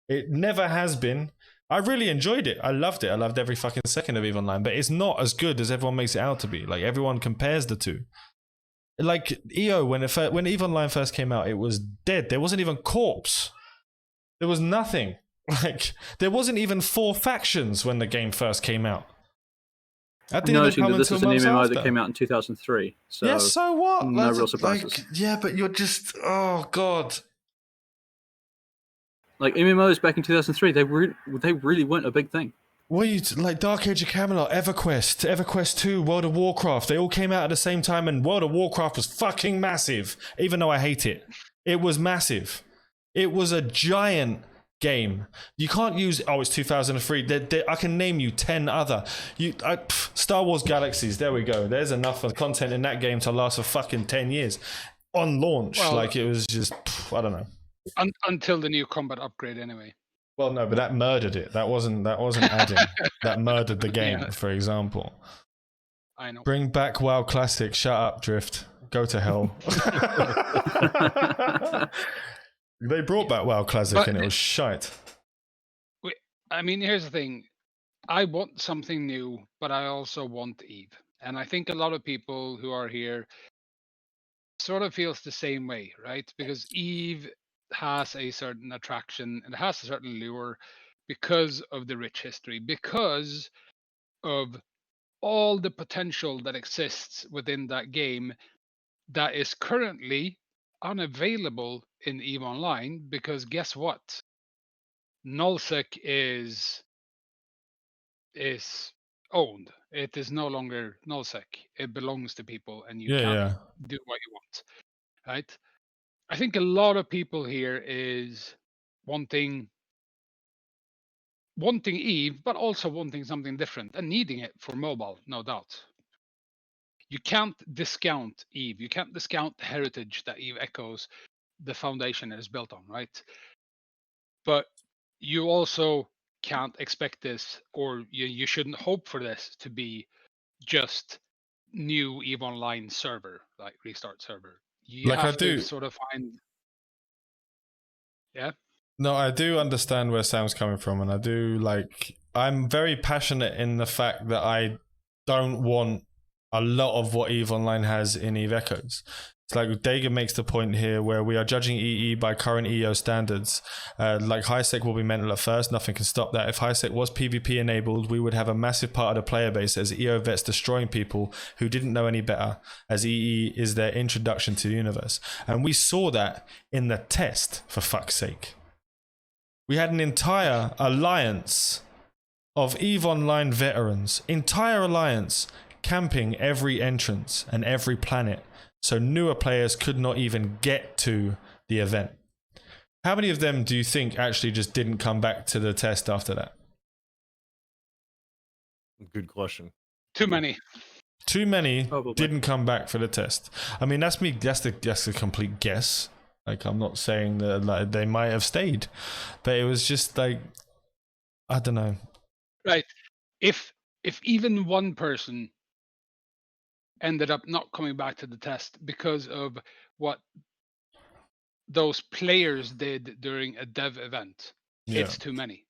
A: It never has been. I really enjoyed it. I loved it. I loved every fucking second of EVE Online, but it's not as good as everyone makes it out to be. Like, everyone compares the two. Like, EO, when EVE Online first came out, it was dead. There wasn't even Corps. There was nothing. Like, there wasn't even 4 factions when the game first came out. That didn't even come
B: this
A: until
B: is an
A: months
B: MMO
A: after.
B: that came out in 2003. So
A: yeah, so what?
B: no
A: That's
B: real surprises.
A: Like, yeah, but you're just... Oh, God.
B: Like, MMOs back in 2003, they really weren't a big thing.
A: What are you like Dark Age of Camelot, EverQuest 2, World of Warcraft? They all came out at the same time, and World of Warcraft was fucking massive. Even though I hate it, it was massive. It was a giant game. You can't use it's 2003. I can name you 10 other. Star Wars Galaxies. There we go. There's enough of content in that game to last for fucking 10 years on launch.
C: Well,
A: like it was just I don't know.
C: Until the new combat upgrade, anyway.
A: Well, no, but that murdered it. That wasn't adding. That murdered the game, for example.
C: I know.
A: Bring back WoW Classic. Shut up, Drift. Go to hell. They brought back WoW Classic and it was shite.
C: I mean, here's the thing. I want something new, but I also want EVE. And I think a lot of people who are here sort of feels the same way, right? Because EVE has a certain attraction and has a certain lure because of the rich history, because of all the potential that exists within that game that is currently unavailable in EVE Online, because guess what? Nullsec is owned. It is no longer Nullsec. It belongs to people, and you can't do what you want, right? I think a lot of people here is wanting EVE, but also wanting something different and needing it for mobile, no doubt. You can't discount EVE. You can't discount the heritage that EVE Echoes, the foundation is built on, right? But you also can't expect this, or you shouldn't hope for this to be just new EVE Online server, like restart server. You have to sort of find... Yeah?
A: No, I do understand where Sam's coming from, and I'm very passionate in the fact that I don't want a lot of what EVE Online has in EVE Echoes. It's like Dagan makes the point here where we are judging EE by current EO standards. Like HiSec will be mental at first, nothing can stop that. If HiSec was PvP enabled, we would have a massive part of the player base as EO vets destroying people who didn't know any better, as EE is their introduction to the universe. And we saw that in the test, for fuck's sake. We had an entire alliance of EVE Online veterans, entire alliance, camping every entrance and every planet so newer players could not even get to the event. How many of them do you think actually just didn't come back to the test after that?
D: Good question.
C: Too many.
A: Too many
B: Probably.
A: didn't come back for the test. I mean, that's me. That's a complete guess. Like, I'm not saying that like, they might have stayed, but it was just like, I don't know.
C: Right. If even one person ended up not coming back to the test because of what those players did during a dev event,
A: Yeah.
C: it's too many.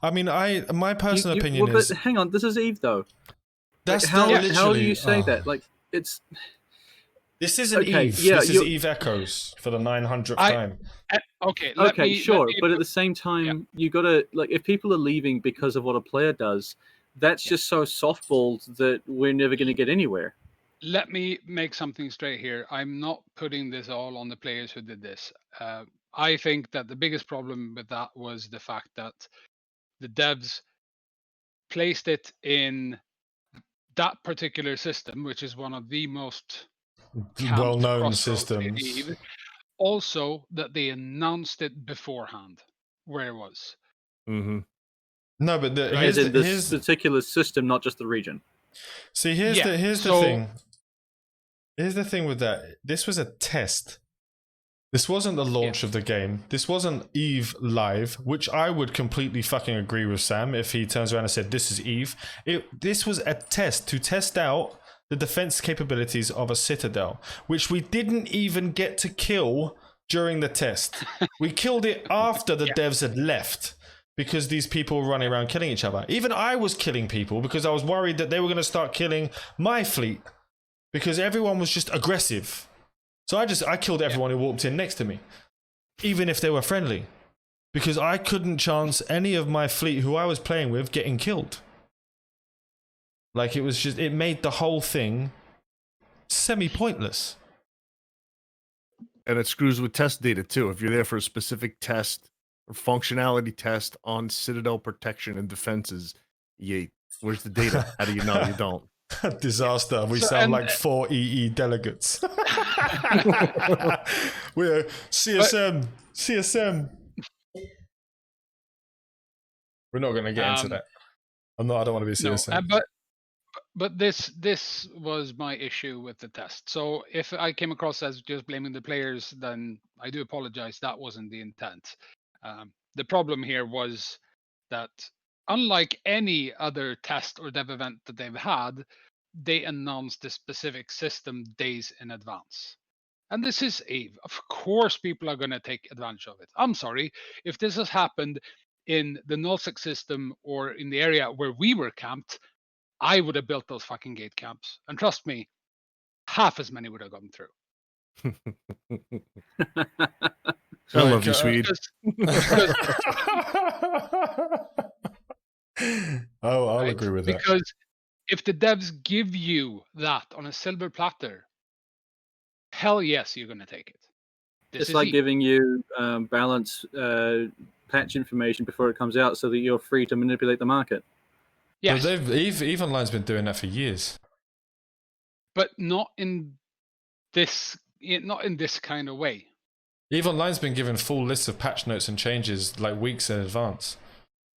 A: I mean, my personal opinion
B: well,
A: is
B: but hang on, this is Eve though.
A: that's
B: Like, how
A: literally,
B: do you say that? Like, it's
A: This isn't
B: Okay,
A: Eve.
B: yeah,
A: this is
B: you're-
A: Eve Echoes for the 900th time.
C: Okay. Let
B: okay,
C: me,
B: sure,
C: let me,
B: but at the same time, you gotta like if people are leaving because of what a player does, that's just so softballed that we're never going to get anywhere.
C: let me make something straight here. I'm not putting this all on the players who did this. I think that the biggest problem with that was the fact that the devs placed it in that particular system, which is one of the most camped
A: Well-known
C: crossroads
A: systems.
C: in Eve. Also, that they announced it beforehand where it was.
D: Mm-hmm.
A: No, but
B: As in this particular system, not just the region.
A: See, here's
C: Yeah,
A: the
C: so-
A: thing. Here's the thing with that. This was a test. This wasn't the launch of the game. This wasn't Eve Live, which I would completely fucking agree with Sam if he turns around and said, this is Eve. This was a test to test out the defense capabilities of a Citadel, which we didn't even get to kill during the test. We killed it after the devs had left because these people were running around killing each other. Even I was killing people because I was worried that they were going to start killing my fleet because everyone was just aggressive. So I killed everyone who walked in next to me, even if they were friendly, because I couldn't chance any of my fleet who I was playing with getting killed. Like, it made the whole thing semi-pointless.
D: And it screws with test data too. If you're there for a specific test or functionality test on Citadel protection and defenses, where's the data? How do you know? You don't.
A: Disaster. We
C: So-
A: sound
C: and-
A: like 4 EE delegates. We're CSM. We're not going to get into that. I don't want to be CSM.
C: No, but this was my issue with the test. So if I came across as just blaming the players, then I do apologize. That wasn't the intent. The problem here was that unlike any other test or dev event that they've had, they announced the specific system days in advance. And this is Eve. Of course, people are going to take advantage of it. I'm sorry. If this has happened in the nullsec system or in the area where we were camped, I would have built those fucking gate camps. And trust me, half as many would have gone through.
D: I love you, Swede.
A: I'll
C: Right?
A: agree with that.
C: Because if the devs give you that on a silver platter, hell yes, you're going to take it. This
B: It's
C: is
B: like
C: Eve.
B: giving you balance patch information before it comes out, so that you're free to manipulate the market.
C: Yes,
A: But Eve Online's been doing that for years.
C: but not in this kind of way.
A: Eve Online's been given full lists of patch notes and changes like weeks in advance.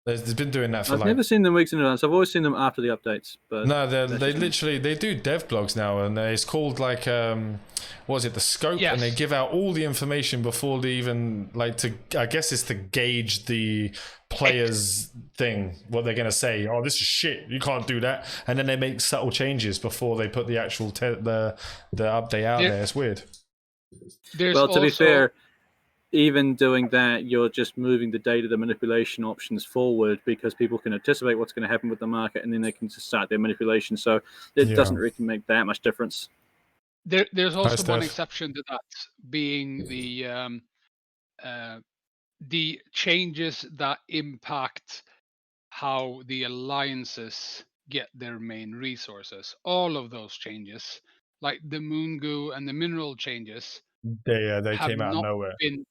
A: They've been doing that for
B: I've never seen them weeks in advance. I've always seen them after the updates. But
A: No,
B: that's
A: they
B: just me.
A: literally they do dev blogs now, and it's called like what is it, the scope,
C: Yes.
A: and they give out all the information before they even I guess it's to gauge the players thing, what they're gonna say. Oh, this is shit, you can't do that, and then they make subtle changes before they put the actual the update out
C: Yeah.
A: there. It's weird.
C: There's
B: Well, to be
C: also-
B: fair, even doing that, you're just moving the data, the manipulation options forward, because people can anticipate what's going to happen with the market, and then they can just start their manipulation. So it
A: Yeah.
B: doesn't really make that much difference.
C: There's also one
A: Steph.
C: exception to that, being the changes that impact how the alliances get their main resources. All of those changes, like the moon goo and the mineral changes,
A: They
C: have
A: came out of
C: not
A: nowhere.
C: been.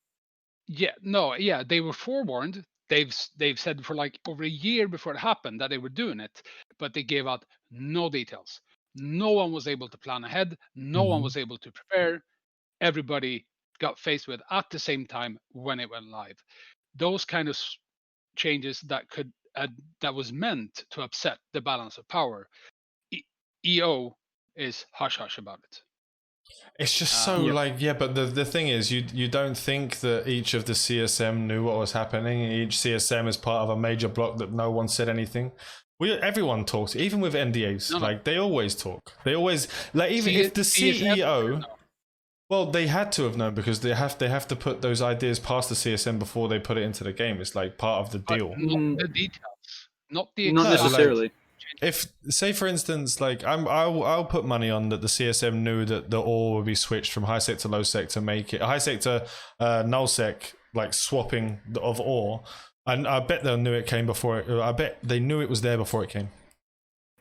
C: They were forewarned. They've said for like over a year before it happened that they were doing it, but they gave out no details. No one was able to plan ahead. No one was able to prepare. Everybody got faced with at the same time when it went live. Those kind of changes that that was meant to upset the balance of power. EO is hush hush about it.
A: It's just so but the thing is, you don't think that each of the CSM knew what was happening. Each CSM is part of a major block that no one said anything. Everyone talks, even with NDAs. Like they always talk. They always even if the CEO. Well, they had to have known because they have to put those ideas past the CSM before they put it into the game. It's like part of the deal.
C: Not the details, not
B: necessarily.
A: If say for instance, like I'll put money on that the CSM knew that the ore would be switched from high sec to low sec to make it high sec to null sec, like swapping of ore. And I bet they knew it came before it. I bet they knew it was there before it came.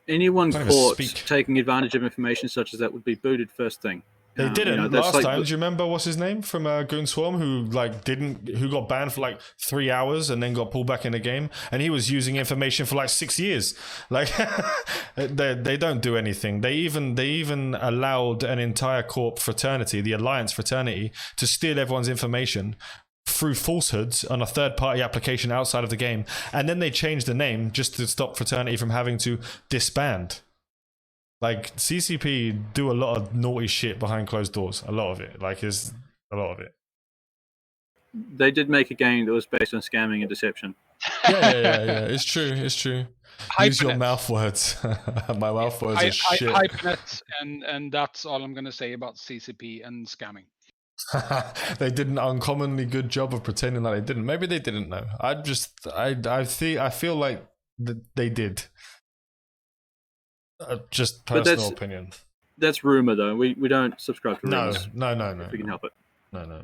B: Anyone caught taking advantage of information such as that would be booted first thing.
A: They didn't last time. Do you remember what's his name from Goon Swarm who got banned for like 3 hours and then got pulled back in the game, and he was using information for like 6 years. Like they don't do anything. They even allowed an entire Corp fraternity, the Alliance fraternity, to steal everyone's information through falsehoods on a third-party application outside of the game, and then they changed the name just to stop fraternity from having to disband. Like, CCP do a lot of naughty shit behind closed doors. A lot of it. Like, is a lot of it.
B: They did make a game that was based on scamming and deception.
A: Yeah. It's true. Use your mouth words. My mouth words are shit.
C: Hypernet, and that's all I'm going to say about CCP and scamming.
A: They did an uncommonly good job of pretending like they didn't. Maybe they didn't know. I feel like they did. Just personal opinion.
B: That's rumor, though. We don't subscribe to rumors.
A: No.
B: If we can help it.
A: No.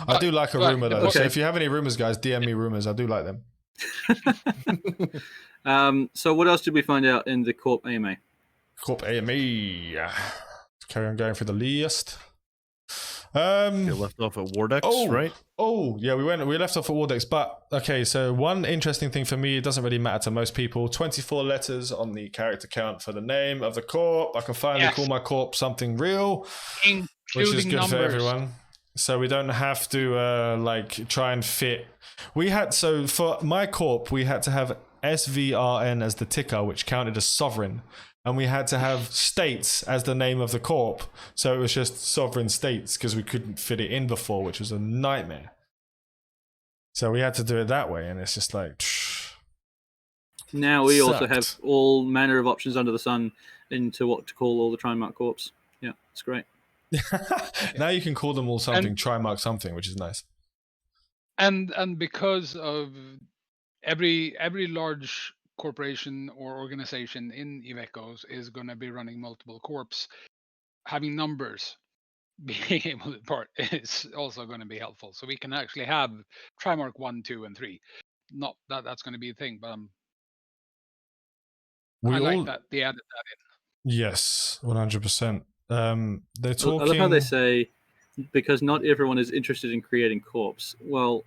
A: I do like a rumor, though. Okay. So if you have any rumors, guys, DM me rumors. I do like them.
B: So what else did we find out in the Corp AMA?
A: Corp AMA. Carry on going through the list.
D: You left off at Wardex, right?
A: Oh, yeah, we left off at Wardex, but okay, so one interesting thing for me, it doesn't really matter to most people, 24 letters on the character count for the name of the Corp. I can finally call my Corp something real, which is good for everyone. So we don't have to try and fit. So for my Corp, we had to have SVRN as the ticker, which counted as sovereign. And we had to have states as the name of the Corp. So it was just sovereign states because we couldn't fit it in before, which was a nightmare. So we had to do it that way. And it's just like...
B: Now we also have all manner of options under the sun into what to call all the Trimark Corps. Yeah, it's great.
A: Now you can call them all something, Trimark something, which is nice.
C: And because of every large corporation or organization in Iveco's is going to be running multiple corps, having numbers being able to part is also going to be helpful. So we can actually have Trimark 1, 2, and 3. Not that that's going to be a thing, but I like that they added that in.
A: Yes, 100%. They're talking...
B: I love how they say, because not everyone is interested in creating corps. Well,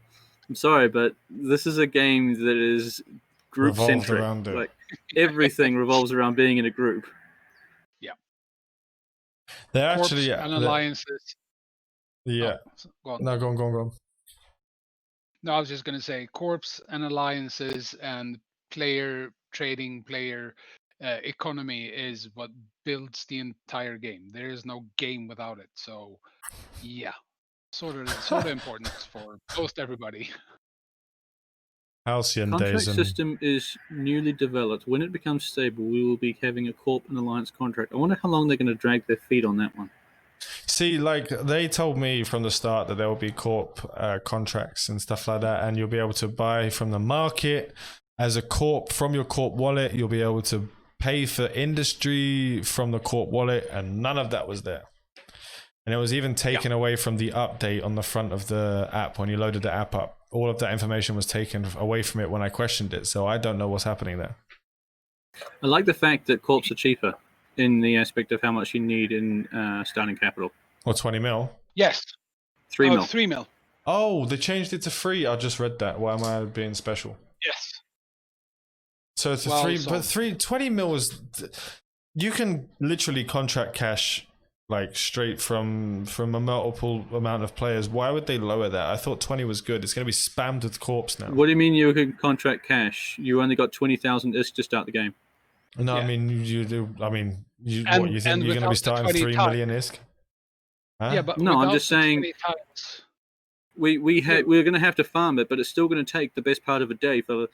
B: I'm sorry, but this is a game that is group centric. Like everything revolves around being in a group.
C: Yeah.
A: They're actually
C: and alliances.
A: Yeah.
C: Go on.
A: No, go on.
C: No, I was just going to say corps and alliances and player economy is what builds the entire game. There is no game without it. So, yeah, sort of important for most everybody.
A: Halcyon
B: contract
A: days
B: system is newly developed. When it becomes stable, we will be having a Corp and Alliance contract. I wonder how long they're going to drag their feet on that one.
A: See, like they told me from the start that there will be Corp contracts and stuff like that, and you'll be able to buy from the market as a Corp from your Corp wallet. You'll be able to pay for industry from the Corp wallet, and none of that was there. And it was even taken away from the update on the front of the app when you loaded the app up. All of that information was taken away from it when I questioned it, so I don't know what's happening there.
B: I like the fact that Corps are cheaper in the aspect of how much you need in starting capital.
A: Or 20 mil?
C: Yes.
B: 3 mil.
C: 3 mil.
A: Oh, they changed it to free. I just read that. Why am I being special?
C: Yes.
A: So it's 20 mil was... You can literally contract cash like straight from a multiple amount of players. Why would they lower that? I thought 20 was good. It's going to be spammed with corps now.
B: What do you mean you can contract cash? You only got 20,000 ISK to start the game.
A: No,
C: Yeah.
A: I mean you do. I mean, you
C: And-
A: what you think
C: and
A: you're going to be
C: without the
A: starting
C: 20
A: 3 million ISK? Huh?
C: Yeah, but
B: No, I'm
C: without
B: just
C: the
B: saying-
C: 20 times,
B: We're going to have to farm it, but it's still going to take the best part of a day for,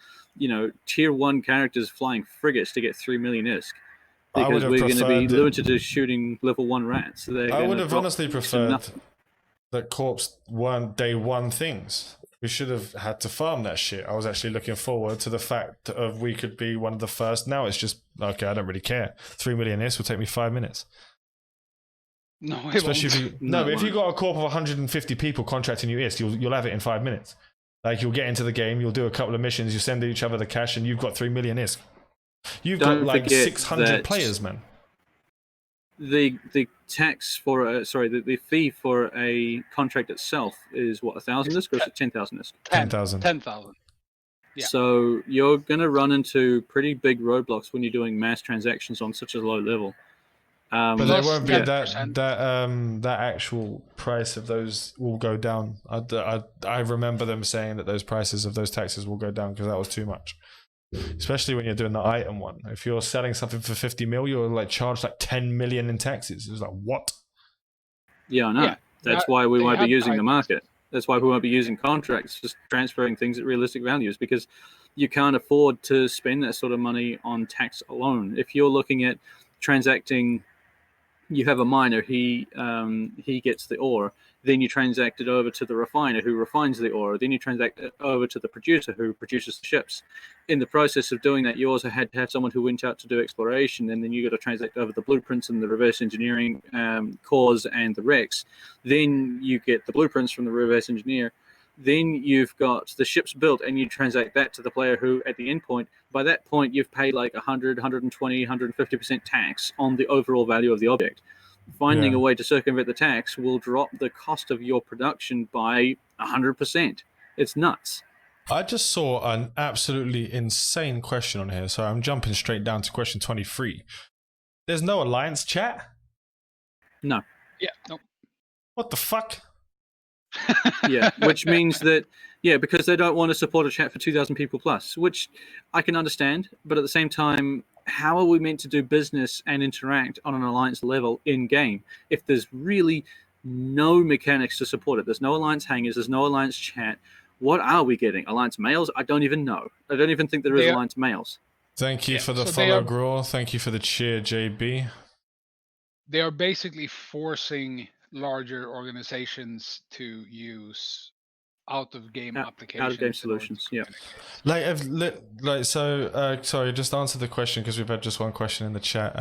B: tier 1 characters flying frigates to get 3 million ISK.
A: I would
B: Because
A: have
B: we're going to be
A: preferred it-
B: limited to shooting level 1 rats. So
A: I would have honestly
B: to
A: preferred
B: nothing.
A: that corps weren't day one things. We should have had to farm that shit. I was actually looking forward to the fact of we could be one of the first. Now it's just okay. I don't really care. 3 million ISK will take me 5 minutes.
C: no, it
A: Especially
C: won't.
A: if you
B: No,
A: no,
B: it
A: if you
B: won't.
A: got a corp of 150 people contracting you ISK, you'll have it in 5 minutes. Like you'll get into the game, you'll do a couple of missions, you send each other the cash, and you've got 3 million ISK. You've
B: Don't
A: got like
B: forget
A: 600
B: that-
A: players, man.
B: The tax for the fee for a contract itself is what, 1,000 ISK or is it 10,000 ISK?
A: 10,000.
C: 10,000. Yeah.
B: So you're going to run into pretty big roadblocks when you're doing mass transactions on such a low level.
A: But
C: Plus
A: they won't be
C: 10%.
A: that actual price of those will go down. I remember them saying that those prices of those taxes will go down because that was too much. Especially when you're doing the item one. If you're selling something for 50 mil, you're like charged like 10 million in taxes. It was like, what?
B: Yeah, I know.
C: Yeah,
B: That's
C: that-
B: why we
C: they
B: won't be
C: have
B: using the
C: items.
B: market. That's why we won't be using contracts, just transferring things at realistic values, because you can't afford to spend that sort of money on tax alone. If you're looking at transacting, you have a miner, he gets the ore, then you transact it over to the refiner who refines the ore, then you transact it over to the producer who produces the ships. In the process of doing that, you also had to have someone who went out to do exploration, and then you got to transact over the blueprints and the reverse engineering cores and the Rex. Then you get the blueprints from the reverse engineer. Then you've got the ships built, and you transact that to the player who, at the end point, by that point, you've paid like 100, 120, 150% tax on the overall value of the object. Finding
A: Yeah.
B: a way to circumvent the tax will drop the cost of your production by 100%. It's nuts.
A: I just saw an absolutely insane question on here, so I'm jumping straight down to question 23. There's no alliance chat?
B: No.
C: Yeah, no.
A: What the fuck?
B: Yeah, which means that, because they don't want to support a chat for 2,000 people plus, which I can understand, but at the same time, how are we meant to do business and interact on an alliance level in game if there's really no mechanics to support it? There's no alliance hangers, there's no alliance chat. What are we getting? Alliance mails? I don't even know. I don't even think there is
C: They are-
B: alliance mails.
A: Thank you
C: Yeah,
A: for the
C: so they
A: follow,
C: are-
A: Graw. Thank you for the cheer, JB.
C: They are basically forcing larger organizations to use out-of-game applications.
B: Out-of-game
C: in order
B: solutions,
C: to
B: yeah.
C: communicate.
A: Sorry, just answer the question because we've had just one question in the chat.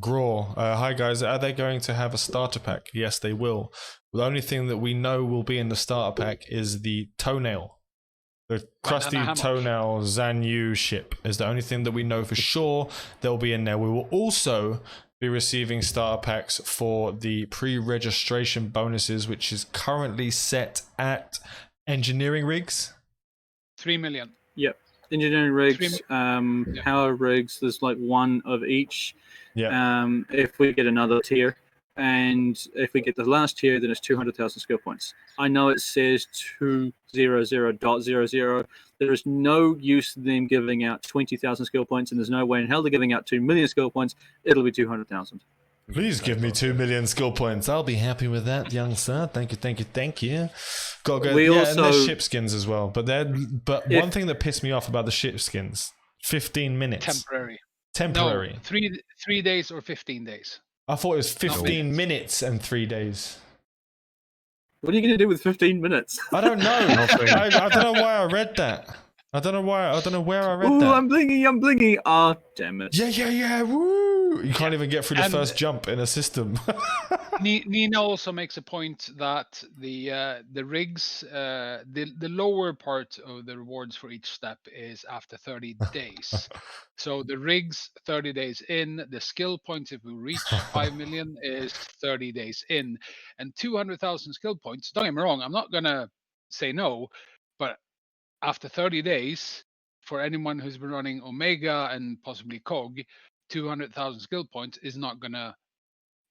A: Graw, hi guys, are they going to have a starter pack? Yes, they will. The only thing that we know will be in the starter pack is the toenail. The crusty
C: hammock.
A: toenail Zanyu ship is the only thing that we know for sure they'll be in there. We will also be receiving starter packs for the pre-registration bonuses, which is currently set at engineering rigs.
C: 3 million.
B: Yep. Engineering rigs,
C: Yeah.
B: power rigs, there's like one of each.
A: Yeah.
B: If we get another tier, and if we get the last tier, then it's 200,000 skill points. I know it says 200.00. There is no use in them giving out 20,000 skill points, and there's no way in hell they're giving out 2 million skill points. It'll be 200,000.
A: Please give me 2 million skill points. I'll be happy with that, young sir. Thank you, thank you, thank you. Got to go.
B: We
A: And
B: also-
A: there's ship skins as well. But one thing that pissed me off about the ship skins: 15 minutes.
C: Temporary.
A: Temporary.
C: No, 3 days or 15 days.
A: I thought it was 15
C: minutes.
A: minutes and 3 days.
B: What are you going to do with 15 minutes?
A: I don't know.
D: Nothing.
A: I don't know why I read that. I don't know where I read
B: Ooh,
A: that.
B: I'm blinking. Ah, damn it.
A: Yeah. Woo! You can't even get through the
C: And-
A: first jump in a system.
C: Nina also makes a point that the rigs, the lower part of the rewards for each step is after 30 days. So the rigs 30 days in, the skill points if we reach 5 million is 30 days in, and 200,000 skill points. Don't get me wrong, I'm not gonna say no, but after 30 days, for anyone who's been running Omega and possibly COG, 200,000 skill points is not gonna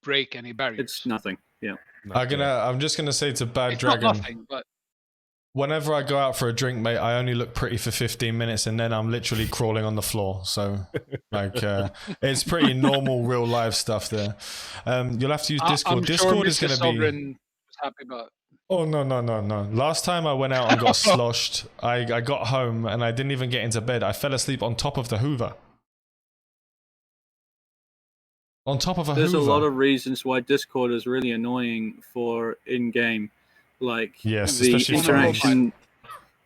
C: break any barriers.
B: It's nothing. Yeah.
A: I'm just gonna say to Bad
C: It's
A: Dragon,
C: not nothing, but
A: whenever I go out for a drink, mate, I only look pretty for 15 minutes and then I'm literally crawling on the floor. So, like, it's pretty normal real life stuff there. You'll have to use Discord.
C: I'm
A: Discord
C: sure
A: is going
C: Mr.
A: to be.
C: Sovereign was happy about.
A: Oh, no. Last time I went out and got sloshed, I got home and I didn't even get into bed. I fell asleep on top of the Hoover. On top of a
B: There's
A: Hoover.
B: a lot of reasons why Discord is really annoying for in-game. Like
A: Yes,
B: the
A: especially for
B: interaction,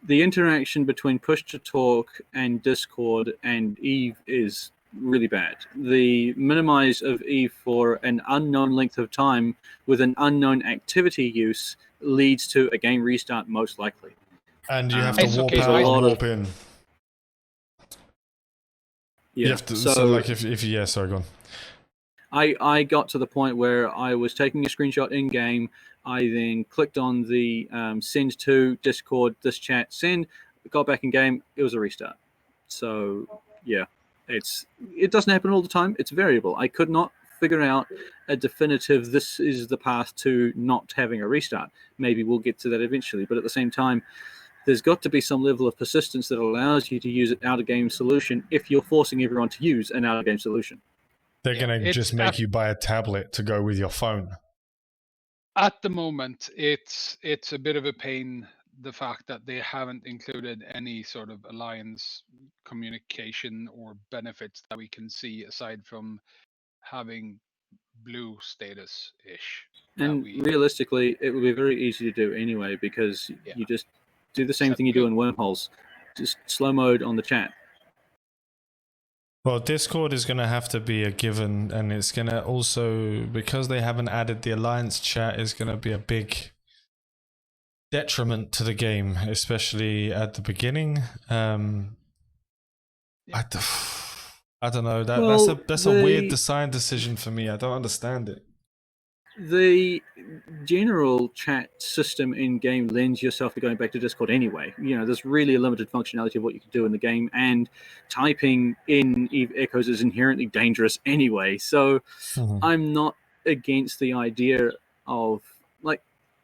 B: the interaction between push to talk and Discord and Eve is really bad. The minimize of Eve for an unknown length of time with an unknown activity use leads to a game restart most likely.
A: And you have to
C: It's
A: warp
C: okay,
A: out
C: so
A: and warp in.
B: Yeah.
A: You have to, so like if yeah, sorry, go on.
B: I got to the point where I was taking a screenshot in game. I then clicked on the send to Discord, this chat, send, got back in game. It was a restart. So yeah, it doesn't happen all the time. It's variable. I could not figure out a definitive this is the path to not having a restart. Maybe we'll get to that eventually. But at the same time, there's got to be some level of persistence that allows you to use an out-of-game solution if you're forcing everyone to use an out-of-game solution.
A: They're going to just make you buy a tablet to go with your phone.
C: At the moment, it's a bit of a pain, the fact that they haven't included any sort of alliance communication or benefits that we can see aside from having blue status-ish.
B: And realistically, it would be very easy to do anyway, because you just do the same thing you do in wormholes. Just slow mode on the chat.
A: Well, Discord is going to have to be a given, and it's going to also, because they haven't added the Alliance chat, is going to be a big detriment to the game, especially at the beginning. I don't know. That's a weird design decision for me. I don't understand it.
B: The general chat system in game lends yourself to going back to Discord anyway. You know, there's really a limited functionality of what you can do in the game, and typing in Eve Echoes is inherently dangerous anyway. So I'm not against the idea of, like,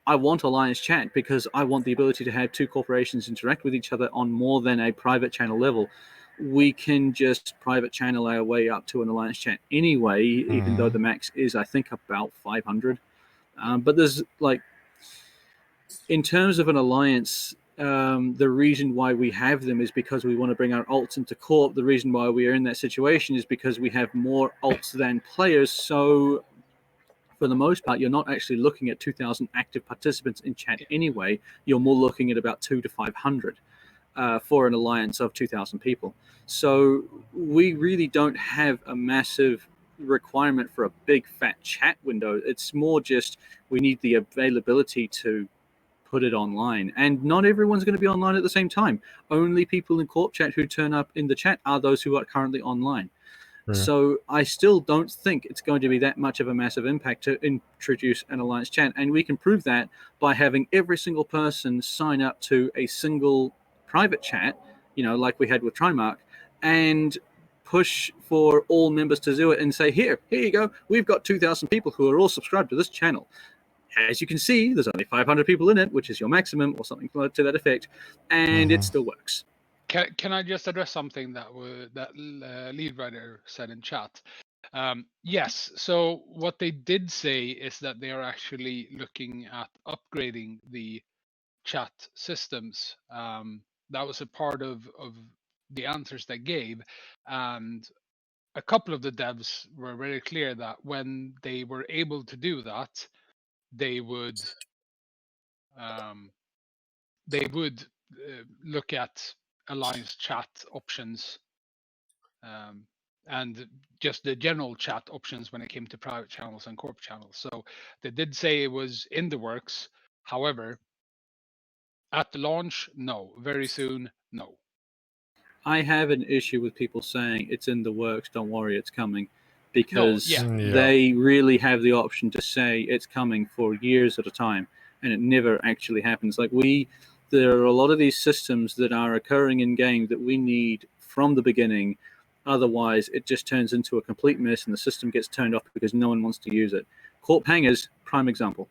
B: I want Alliance chat because I want the ability to have two corporations interact with each other on more than a private channel level. We can just private channel our way up to an Alliance chat anyway, even though the max is, I think, about 500. But there's, like, in terms of an Alliance, the reason why we have them is because we want to bring our alts into Corp. The reason why we are in that situation is because we have more alts than players. So for the most part, you're not actually looking at 2,000 active participants in chat anyway. You're more looking at about 200 to 500. For an alliance of 2,000 people. So we really don't have a massive requirement for a big fat chat window. It's more just we need the availability to put it online. And not everyone's going to be online at the same time. Only people in Corp chat who turn up in the chat are those who are currently online. So I still don't think it's going to be that much of a massive impact to introduce an alliance chat. And we can prove that by having every single person sign up to a single private chat, you know, like we had with Trimark, and push for all members to do it and say, here you go, we've got 2,000 people who are all subscribed to this channel. As you can see, there's only 500 people in it, which is your maximum or something to that effect, and it still works.
C: Can I just address something that lead writer said in chat? Yes, so what they did say is that they are actually looking at upgrading the chat systems. That was a part of the answers they gave, and a couple of the devs were very clear that when they were able to do that, they would look at alliance chat options and just the general chat options when it came to private channels and corp channels. So they did say it was in the works. However, at the launch, no. Very soon, no.
B: I have an issue with people saying it's in the works, don't worry, it's coming, because they really have the option to say it's coming for years at a time, and it never actually happens. Like, there are a lot of these systems that are occurring in game that we need from the beginning, Otherwise, it just turns into a complete mess and the system gets turned off because no one wants to use it. Corp hangers, prime example.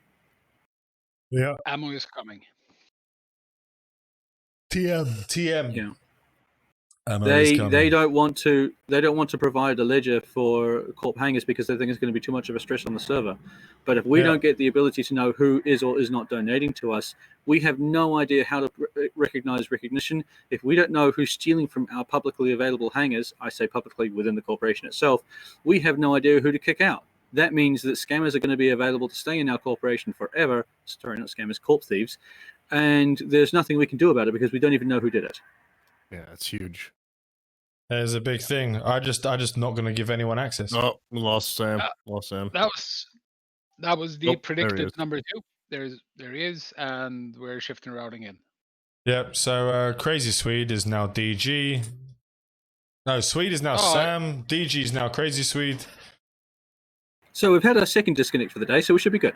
A: Yeah.
C: Ammo is coming.
A: TM.
B: Yeah.
A: Ammo is
B: They
A: coming.
B: don't want to provide a ledger for Corp hangers because they think it's going to be too much of a stress on the server. But if we
A: Yeah.
B: don't get the ability to know who is or is not donating to us, we have no idea how to recognize recognition. If we don't know who's stealing from our publicly available hangers, I say publicly within the corporation itself, we have no idea who to kick out. That means that scammers are going to be available to stay in our corporation forever. Sorry, not scammers, corp thieves. And there's nothing we can do about it because we don't even know who did it.
D: Yeah, it's huge.
A: There's a big thing. I just not going to give anyone access.
D: Oh, we lost Sam. Lost Sam.
C: That was the
D: Nope, there he
C: predicted
D: is.
C: number 2. There he is, and we're shifting routing in.
A: Yep. So Crazy Swede is now DG. No, Swede is now Sam. DG is now Crazy Swede.
B: So we've had our second disconnect for the day, so we should be good.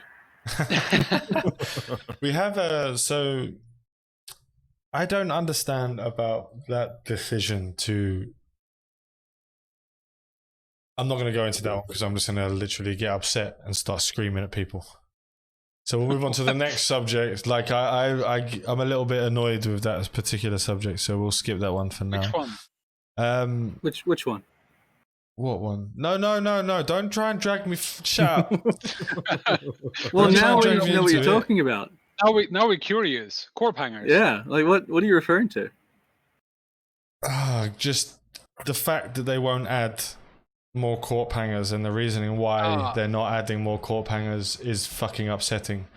A: We have so I don't understand about that decision to. I'm not going to go into that one because I'm just going to literally get upset and start screaming at people. So we'll move on to the next subject. Like I'm a little bit annoyed with that particular subject, so we'll skip that one for now.
C: Which one?
B: Which one?
A: What one? No! Don't try and drag me. Shut up.
B: Well,
A: Don't try
B: now
A: and
B: we
A: drag
B: know
A: me
B: what you're
A: into it.
B: talking about.
C: Now we're curious. Corp hangers.
B: Yeah, like what are you referring to?
A: Just the fact that they won't add more corp hangers and the reasoning why they're not adding more corp hangers is fucking upsetting.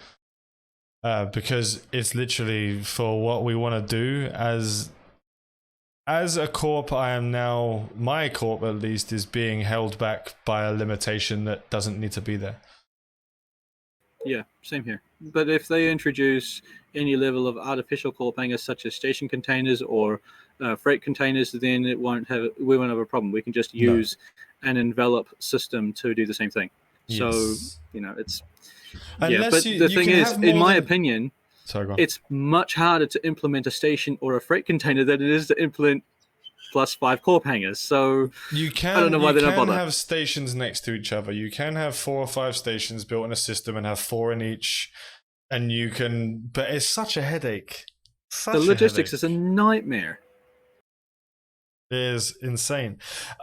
A: Because it's literally for what we want to do as a corp. I am now, my corp at least, is being held back by a limitation that doesn't need to be there.
B: Yeah, same here. But if they introduce any level of artificial corp hangers such as station containers or freight containers, then we won't have a problem. We can just use an envelop system to do the same thing.
A: Yes.
B: So, it's...
A: Unless
B: yeah, but the thing is, in my opinion,
A: Sorry, go on.
B: it's much harder to implement a station or a freight container than it is to implement +5 corp hangers. So
A: You can,
B: I don't know why they don't bother.
A: have stations next to each other. You can have 4 or 5 stations built in a system and have 4 in each. And you can, but it's such a headache.
B: The logistics is a nightmare.
A: It is insane.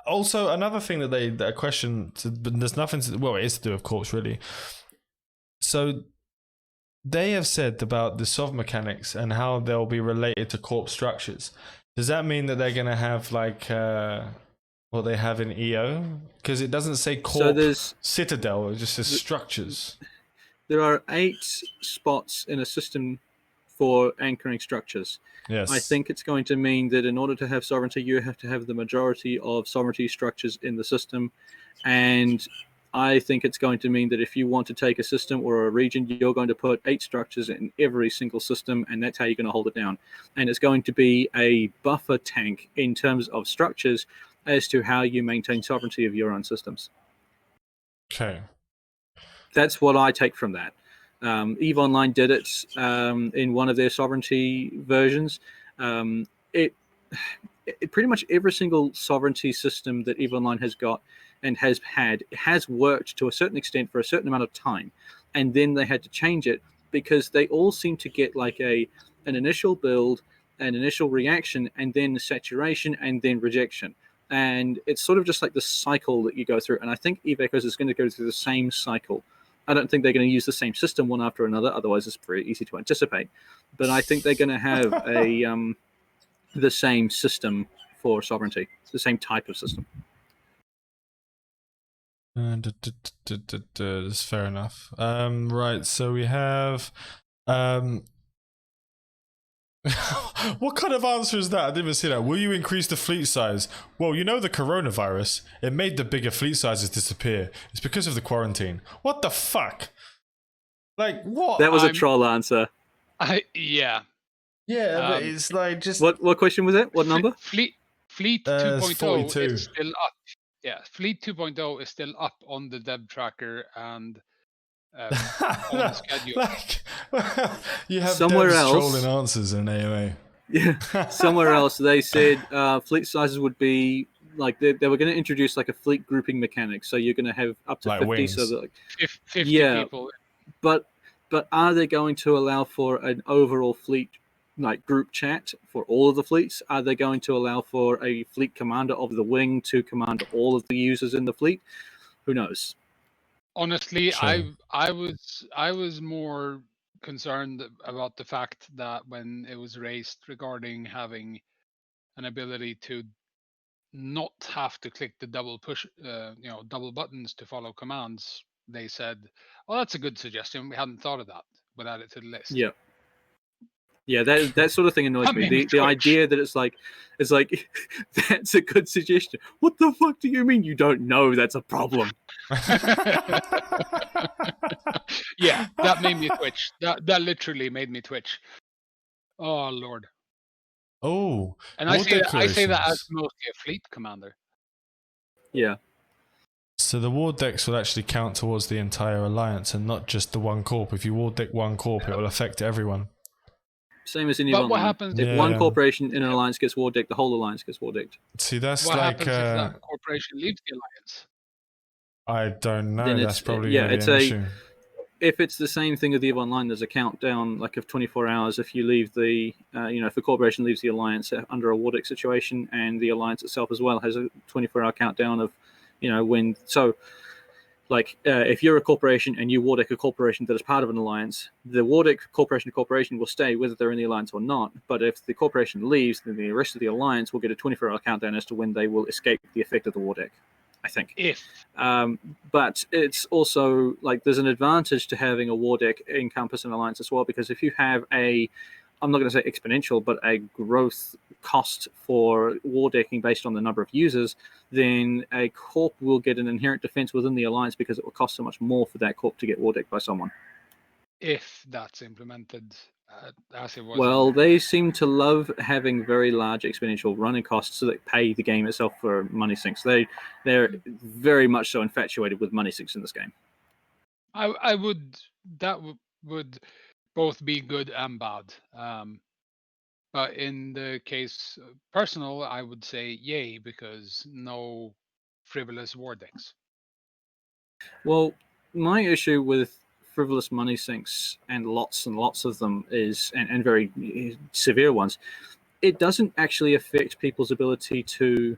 A: Also, another thing that a question, but there's nothing to, well, it is to do with corps really. So they have said about the SOV mechanics and how they'll be related to corp structures. Does that mean that they're going to have like what they have in EO? Because it doesn't say corp citadel, it just says structures.
B: There are 8 spots in a system for anchoring structures.
A: Yes.
B: I think it's going to mean that in order to have sovereignty, you have to have the majority of sovereignty structures in the system. And I think it's going to mean that if you want to take a system or a region, you're going to put 8 structures in every single system, and that's how you're going to hold it down. And it's going to be a buffer tank in terms of structures as to how you maintain sovereignty of your own systems.
A: Okay.
B: That's what I take from that. EVE Online did it in one of their sovereignty versions. It pretty much every single sovereignty system that EVE Online has got and has worked to a certain extent for a certain amount of time, and then they had to change it because they all seem to get like an initial build, an initial reaction, and then saturation, and then rejection. And it's sort of just like the cycle that you go through. And I think EVE Echoes is going to go through the same cycle. I don't think they're going to use the same system one after another, otherwise it's very easy to anticipate. But I think they're going to have the same system for sovereignty, the same type of system.
A: That's fair enough. Right, so we have what kind of answer is that? I didn't even see that. Will you increase the fleet size? Well, the coronavirus, it made the bigger fleet sizes disappear. It's because of the quarantine. What the fuck? Like, what?
B: That was a troll answer.
C: Yeah.
A: Yeah, but it's like just...
B: What question was it? What number?
C: Fleet 2.0
A: 42.
C: is still up. Yeah, Fleet 2.0 is still up on the dev tracker and on the schedule.
A: You have
B: somewhere
A: devs
B: else
A: trolling answers in AOA.
B: Yeah, somewhere else they said fleet sizes would be like they were going to introduce like a fleet grouping mechanic, so you're going to have up to
A: Like
B: 50,
A: wings.
B: so that, like,
C: 50
B: Yeah.
C: people.
B: but are they going to allow for an overall fleet like group chat for all of the fleets? Are they going to allow for a fleet commander of the wing to command all of the users in the fleet? Who knows?
C: Honestly,
A: True.
C: I was more concerned about the fact that when it was raised regarding having an ability to not have to click the double push, double buttons to follow commands, they said, "Well, that's a good suggestion. We hadn't thought of that. We'll add it to the list."
B: Yeah. Yeah, that sort of thing annoys
C: That
B: me.
C: made me
B: The
C: twitch.
B: idea that it's like that's a good suggestion. What the fuck do you mean you don't know that's a problem?
C: Yeah, that made me twitch. That literally made me twitch. Oh Lord!
A: Oh,
C: And
A: war
C: I say that as
A: declarations.
C: mostly a fleet commander.
B: Yeah.
A: So the war decks will actually count towards the entire alliance and not just the one corp. If you war deck one corp, it will affect everyone.
B: Same as in
C: But
B: EVE
C: what
B: Online.
C: happens
B: If
A: Yeah,
B: one
A: yeah.
B: corporation in an alliance gets war decked, the whole alliance gets war decked.
A: See, that's
C: What
A: like
C: happens if that corporation leaves the alliance?
A: I don't know.
B: Then
A: That's
B: it's
A: probably
B: yeah,
A: going to
B: it's
A: be an
B: a
A: issue.
B: if it's the same thing with EVE Online, there's a countdown like of 24 hours if you leave the if a corporation leaves the alliance under a war deck situation, and the alliance itself as well has a 24-hour countdown of when. So like if you're a corporation and you war deck a corporation that is part of an alliance, the war deck corporation to corporation will stay whether they're in the alliance or not. But if the corporation leaves, then the rest of the alliance will get a 24-hour countdown as to when they will escape the effect of the war deck, I think.
C: If
B: But it's also like there's an advantage to having a war deck encompass an alliance as well, because if you have I'm not going to say exponential, but a growth cost for war decking based on the number of users, then a corp will get an inherent defense within the alliance because it will cost so much more for that corp to get war decked by someone.
C: if that's implemented as it was.
B: Well, they seem to love having very large exponential running costs so that pay the game itself for money sinks. They're very much so infatuated with money sinks in this game.
C: I would would both be good and bad. But in the case personal, I would say yay, because no frivolous war decks.
B: Well, my issue with frivolous money sinks and lots of them is, and very severe ones, it doesn't actually affect people's ability to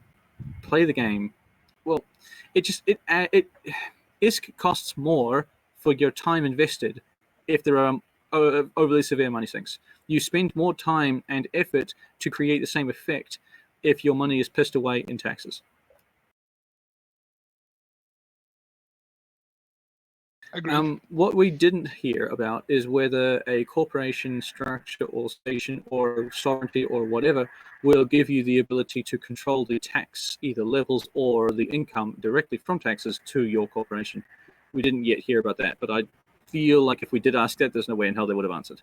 B: play the game. Well, it costs more for your time invested if there are overly severe money sinks. You spend more time and effort to create the same effect if your money is pissed away in taxes.
C: Agreed.
B: What we didn't hear about is whether a corporation structure or station or sovereignty or whatever will give you the ability to control the tax, either levels or the income directly from taxes to your corporation. We didn't yet hear about that, but I feel like if we did ask that, there's no way in hell they would have answered.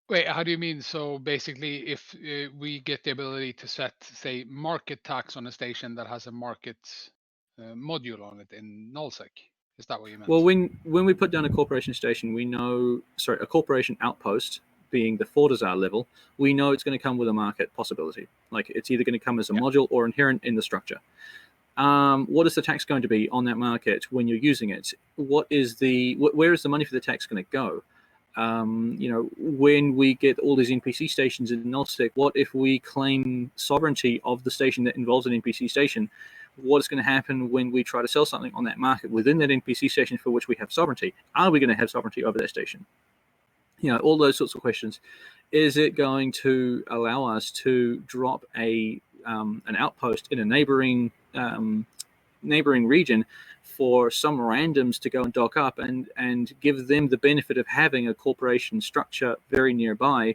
C: Wait, how do you mean? So basically, if we get the ability to set, say, market tax on a station that has a market module on it in nullsec, is that what you meant?
B: Well, when we put down a corporation station, we know, sorry, a corporation outpost being the Fortizar level, we know it's going to come with a market possibility. Like it's either going to come as a module or inherent in the structure. What is the tax going to be on that market when you're using it? Where is the money for the tax going to go? When we get all these NPC stations in nullsec, what if we claim sovereignty of the station that involves an NPC station? What's going to happen when we try to sell something on that market within that NPC station for which we have sovereignty? Are we going to have sovereignty over that station? All those sorts of questions. Is it going to allow us to drop an outpost in a neighboring region for some randoms to go and dock up and give them the benefit of having a corporation structure very nearby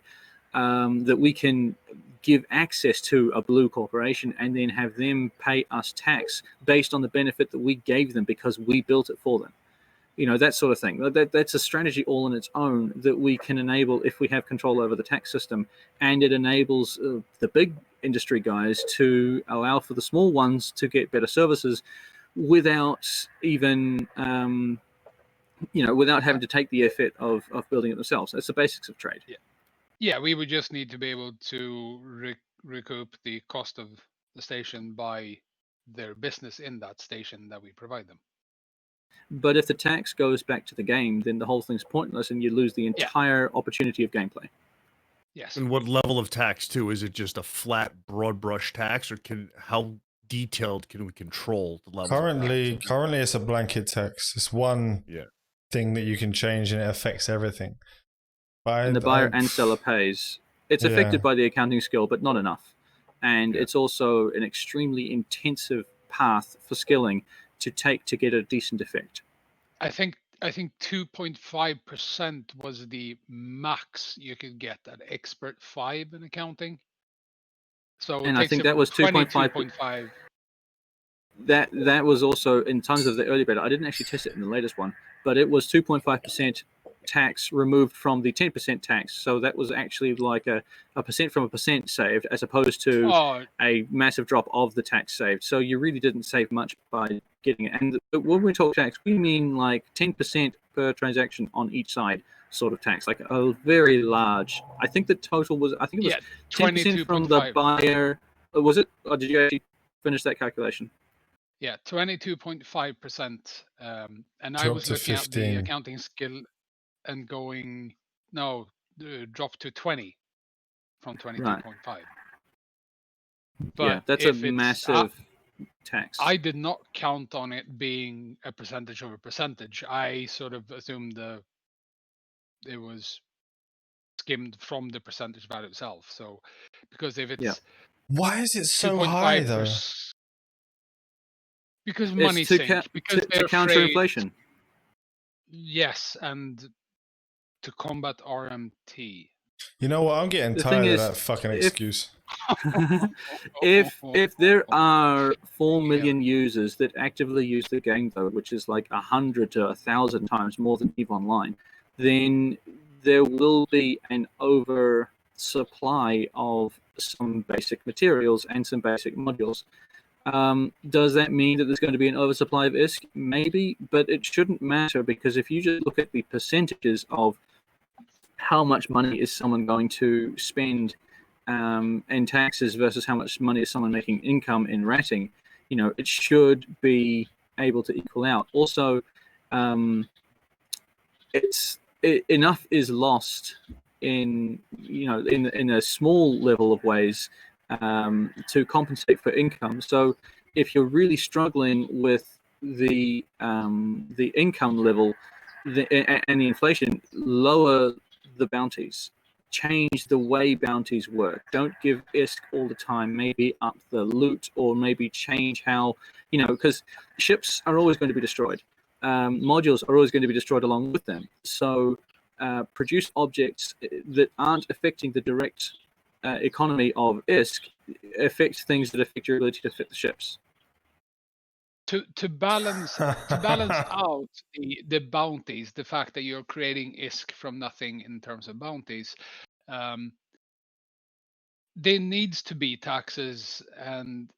B: that we can give access to a blue corporation and then have them pay us tax based on the benefit that we gave them because we built it for them? That sort of thing. That's a strategy all on its own that we can enable if we have control over the tax system, and it enables the big industry guys to allow for the small ones to get better services without even without having to take the effort of building it themselves. That's the basics of trade.
C: Yeah, we would just need to be able to recoup the cost of the station by their business in that station that we provide them.
B: But if the tax goes back to the game, then the whole thing's pointless, and you lose the entire opportunity of gameplay.
C: Yes.
D: And what level of tax too? Is it just a flat, broad brush tax, or how detailed can we control the level?
A: Currently, it's a blanket tax. It's one thing that you can change, and it affects everything.
B: And the buyer and seller pays. It's affected by the accounting skill, but not enough. And it's also an extremely intensive path for skilling to take to get a decent effect.
C: I think 2.5% was the max you could get at expert 5 in accounting. So
B: and I think that was
C: 2.5.
B: That was also in terms of the early beta. I didn't actually test it in the latest one, but it was 2.5% tax removed from the 10% tax. So that was actually like a percent from a percent saved, as opposed to a massive drop of the tax saved. So you really didn't save much by getting it. And when we talk tax, we mean like 10% per transaction on each side sort of tax, like a very large. I think the total was, I think it was 10% from the buyer. Was it? Or did you actually finish that calculation?
C: Yeah, 22.5%. And I was looking at the accounting skill and going, drop to 20 from 22.5. Right.
B: But that's a massive tax.
C: I did not count on it being a percentage over percentage. I sort of assumed it was skimmed from the percentage value itself. So, because if it's
A: why is it so high though?
C: Because money sinks. Because
B: to counter inflation.
C: Yes, and to combat RMT.
A: You know what? I'm getting tired of that fucking excuse.
B: If there are 4 million users that actively use the game, though, which is like 100 to 1,000 times more than EVE Online, then there will be an oversupply of some basic materials and some basic modules. Does that mean that there's going to be an oversupply of ISK? Maybe, but it shouldn't matter, because if you just look at the percentages of how much money is someone going to spend in taxes versus how much money is someone making income in ratting, it should be able to equal out. Also, enough is lost in a small level of ways to compensate for income. So if you're really struggling with the income level and the inflation, lower the bounties. Change the way bounties work. Don't give ISK all the time. Maybe up the loot, or maybe change how, because ships are always going to be destroyed. Modules are always going to be destroyed along with them. So produce objects that aren't affecting the direct economy of ISK, affect things that affect your ability to fit the ships.
C: To balance out the bounties, the fact that you're creating ISK from nothing in terms of bounties, there needs to be taxes, and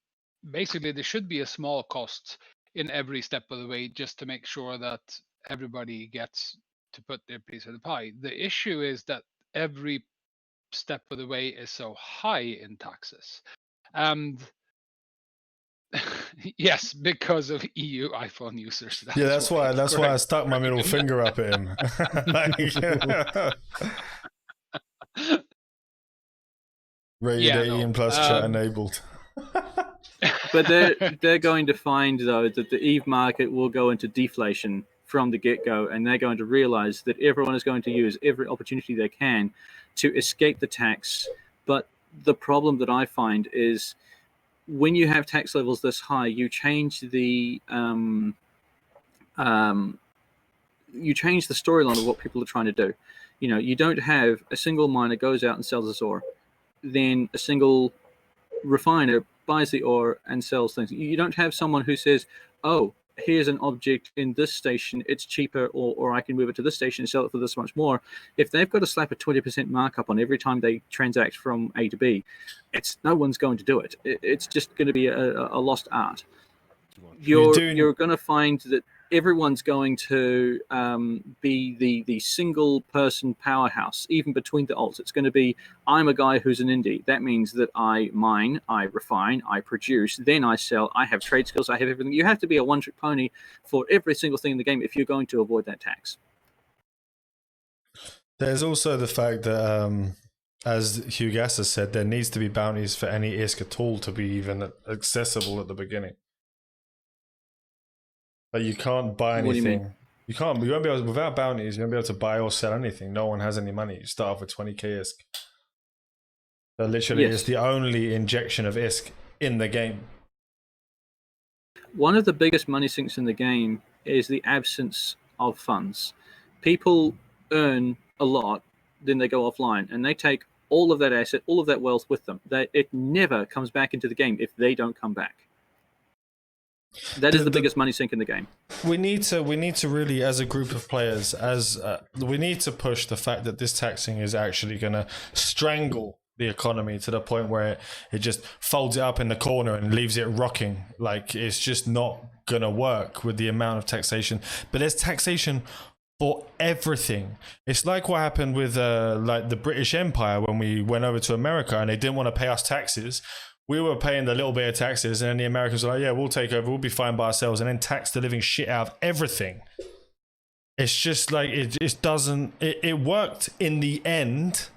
C: basically there should be a small cost in every step of the way, just to make sure that everybody gets to put their piece of the pie. The issue is that every step of the way is so high in taxes, and yes, because of EU iPhone users.
A: That's why I stuck my middle finger up at him. Rated 18 plus chat enabled.
B: But they're going to find, though, that the EVE market will go into deflation from the get-go, and they're going to realize that everyone is going to use every opportunity they can to escape the tax. But the problem that I find is, when you have tax levels this high, you change the storyline of what people are trying to do. You don't have a single miner goes out and sells his ore, then a single refiner buys the ore and sells things. You don't have someone who says, "Oh, here's an object in this station, it's cheaper, or I can move it to this station and sell it for this much more." If they've got to slap a 20% markup on every time they transact from A to B, no one's going to do it. It's just going to be a lost art. You're going to find that everyone's going to be the single person powerhouse, even between the alts. It's going to be, I'm a guy who's an indie. That means that I mine, I refine, I produce, then I sell, I have trade skills, I have everything. You have to be a one-trick pony for every single thing in the game if you're going to avoid that tax.
A: There's also the fact that, as Hugh Gass has said, there needs to be bounties for any ISK at all to be even accessible at the beginning. But you can't buy anything.
B: What do you mean?
A: You won't be able to, without bounties, you won't be able to buy or sell anything. No one has any money. You start off with 20k ISK. That literally is the only injection of ISK in the game.
B: One of the biggest money sinks in the game is the absence of funds. People earn a lot, then they go offline, and they take all of that asset, all of that wealth with them. It never comes back into the game if they don't come back. That is the biggest money sink in the game.
A: We need to really, as a group of players, we need to push the fact that this taxing is actually going to strangle the economy to the point where it just folds it up in the corner and leaves it rocking. Like, it's just not going to work with the amount of taxation. But there's taxation for everything. It's like what happened with like the British Empire when we went over to America and they didn't want to pay us taxes. We were paying the little bit of taxes, and then the Americans were like, yeah, we'll take over, we'll be fine by ourselves, and then tax the living shit out of everything. It's just like, it worked in the end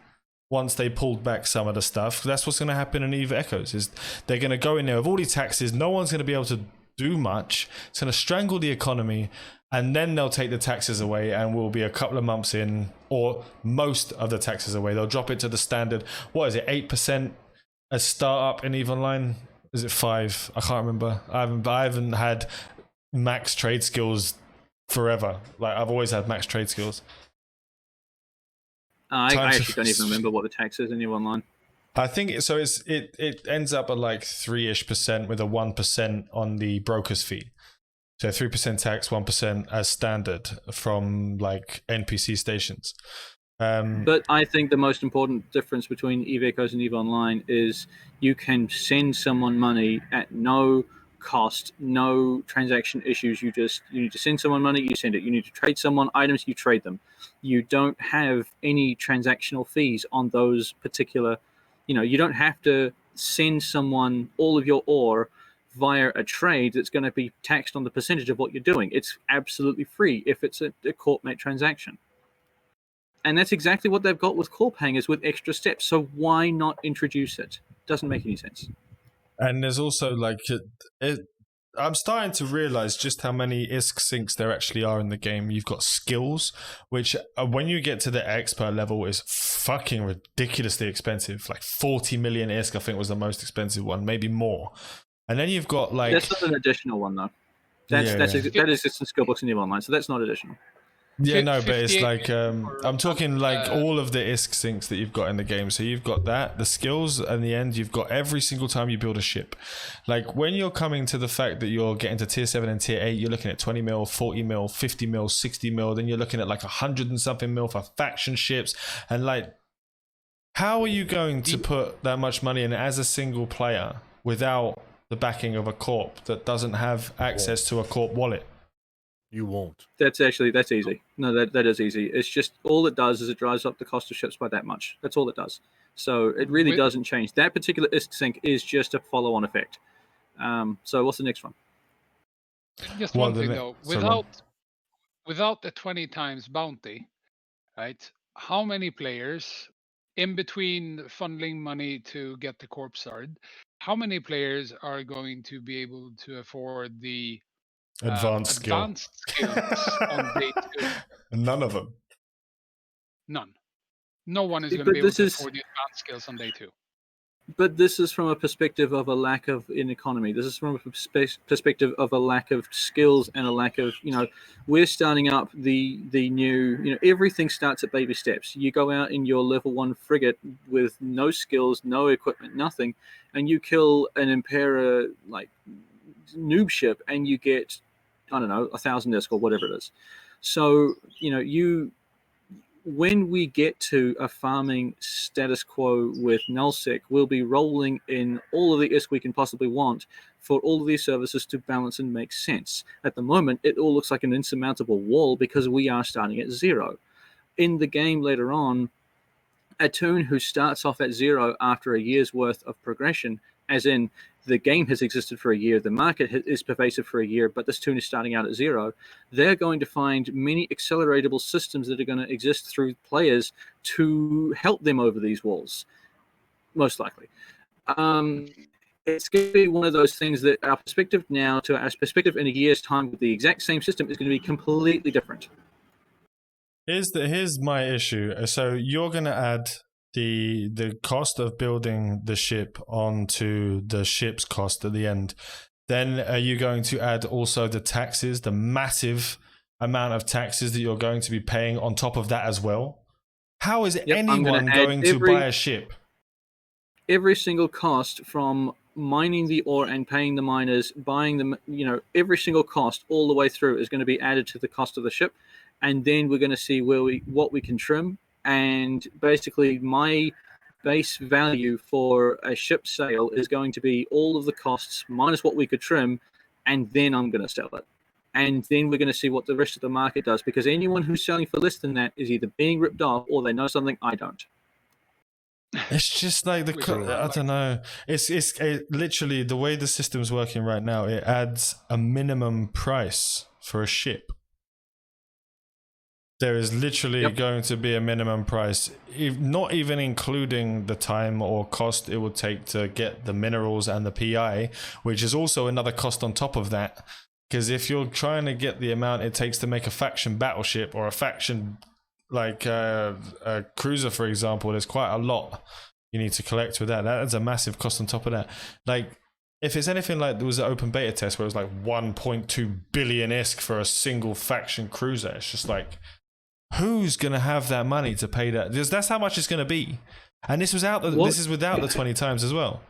A: once they pulled back some of the stuff. That's what's going to happen in EVE Echoes, is they're going to go in there with all these taxes, no one's going to be able to do much, it's going to strangle the economy, and then they'll take the taxes away, and we'll be a couple of months in, or most of the taxes away. They'll drop it to the standard, what is it, 8%? A startup in EVE Online, is it 5? I can't remember. I haven't had max trade skills forever. Like, I've always had max trade skills.
B: I actually don't even remember what the tax is in EVE Online.
A: I think so. It ends up at like 3-ish% with a 1% on the broker's fee. So 3% tax, 1% as standard from like NPC stations.
B: But I think the most important difference between EVE Echoes and EVE Online is you can send someone money at no cost, no transaction issues. You need to send someone money, you send it. You need to trade someone items, you trade them. You don't have any transactional fees on those particular, you don't have to send someone all of your ore via a trade that's going to be taxed on the percentage of what you're doing. It's absolutely free if it's a Corp-mate transaction. And that's exactly what they've got with Corp hangers with extra steps. So why not introduce it? Doesn't make any sense.
A: And there's also like, I'm starting to realize just how many ISK sinks there actually are in the game. You've got skills, which when you get to the expert level is fucking ridiculously expensive. Like 40 million ISK, I think, was the most expensive one, maybe more. And then you've got like...
B: That's not an additional one, though. That is just in skill books in EVE Online, so that's not additional.
A: Yeah, no, but it's like, I'm talking like all of the ISK sinks that you've got in the game. So you've got that, the skills, and the end, you've got every single time you build a ship. Like when you're coming to the fact that you're getting to tier 7 and tier 8, you're looking at 20 mil, 40 mil, 50 mil, 60 mil. Then you're looking at like 100 and something mil for faction ships. And like, how are you going to put that much money in as a single player without the backing of a Corp that doesn't have access to a Corp wallet?
D: You won't.
B: That's easy. No, that is easy. It's just all it does is it drives up the cost of ships by that much. That's all it does. So it really doesn't change. That particular ISK sink is just a follow-on effect. So what's the next one?
C: Just one thing though. Without the 20 times bounty, right? How many players in between funneling money to get the Corp Sard, how many players are going to be able to afford the
A: advanced skills
C: on day 2?
A: None of them.
C: None. No one is going to be able to afford the advanced skills on day 2.
B: But this is from a perspective of a lack of in economy. This is from a perspective of a lack of skills and a lack of, we're starting up the new, everything starts at baby steps. You go out in your level 1 frigate with no skills, no equipment, nothing, and you kill an Impera like noob ship and you get, 1,000 ISK or whatever it is. So, when we get to a farming status quo with nullsec, we'll be rolling in all of the ISK we can possibly want for all of these services to balance and make sense. At the moment, it all looks like an insurmountable wall because we are starting at 0. In the game later on, a toon who starts off at 0 after a year's worth of progression, as in the game has existed for a year, the market is pervasive for a year, but this toon is starting out at 0, they're going to find many acceleratable systems that are going to exist through players to help them over these walls, most likely. It's going to be one of those things that our perspective now to our perspective in a year's time with the exact same system is going to be completely different.
A: Here's my issue. So you're going to add the cost of building the ship onto the ship's cost at the end. Then are you going to add also the taxes, the massive amount of taxes that you're going to be paying on top of that as well? How is anyone going to buy a ship?
B: Every single cost from mining the ore and paying the miners, buying them, every single cost all the way through is going to be added to the cost of the ship. And then we're going to see what we can trim. And basically, my base value for a ship sale is going to be all of the costs minus what we could trim, and then I'm going to sell it. And then we're going to see what the rest of the market does, because anyone who's selling for less than that is either being ripped off or they know something I don't.
A: It's just like I don't know. It's literally the way the system's working right now. It adds a minimum price for a ship. There is literally going to be a minimum price, not even including the time or cost it would take to get the minerals and the PI, which is also another cost on top of that. Because if you're trying to get the amount it takes to make a faction battleship or a faction like a cruiser, for example, there's quite a lot you need to collect with that. That's a massive cost on top of that. Like, if it's anything like there was an open beta test where it was like 1.2 billion ISK for a single faction cruiser, it's just like, who's gonna have that money to pay that? Because that's how much it's gonna be, and this is without the 20 times as well.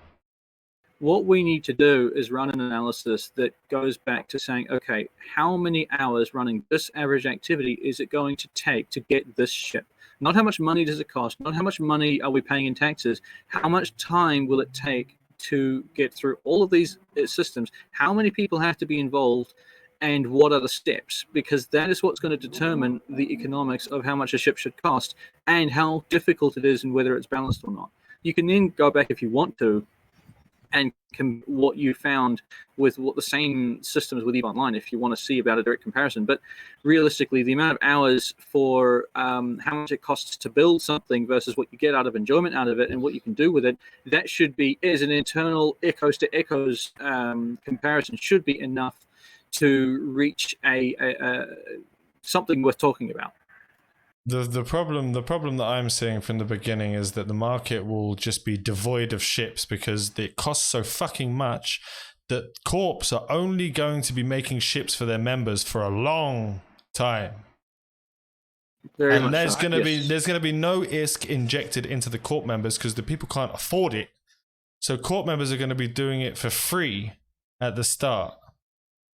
B: What we need to do is run an analysis that goes back to saying, okay, how many hours running this average activity is it going to take to get this ship? Not how much money does it cost, not how much money are we paying in taxes, how much time will it take to get through all of these systems, how many people have to be involved, and what are the steps? Because that is what's going to determine the economics of how much a ship should cost and how difficult it is and whether it's balanced or not. You can then go back if you want to and what you found with what the same systems with EVE Online if you want to see about a direct comparison. But realistically, the amount of hours for how much it costs to build something versus what you get out of enjoyment out of it and what you can do with it, that should be, as an internal echoes to echoes comparison, should be enough to reach a something worth talking about.
A: The problem that I'm seeing from the beginning is that the market will just be devoid of ships because it costs so fucking much that Corps are only going to be making ships for their members for a long time. There's going to be no ISK injected into the Corp members because the people can't afford it. So Corp members are going to be doing it for free at the start,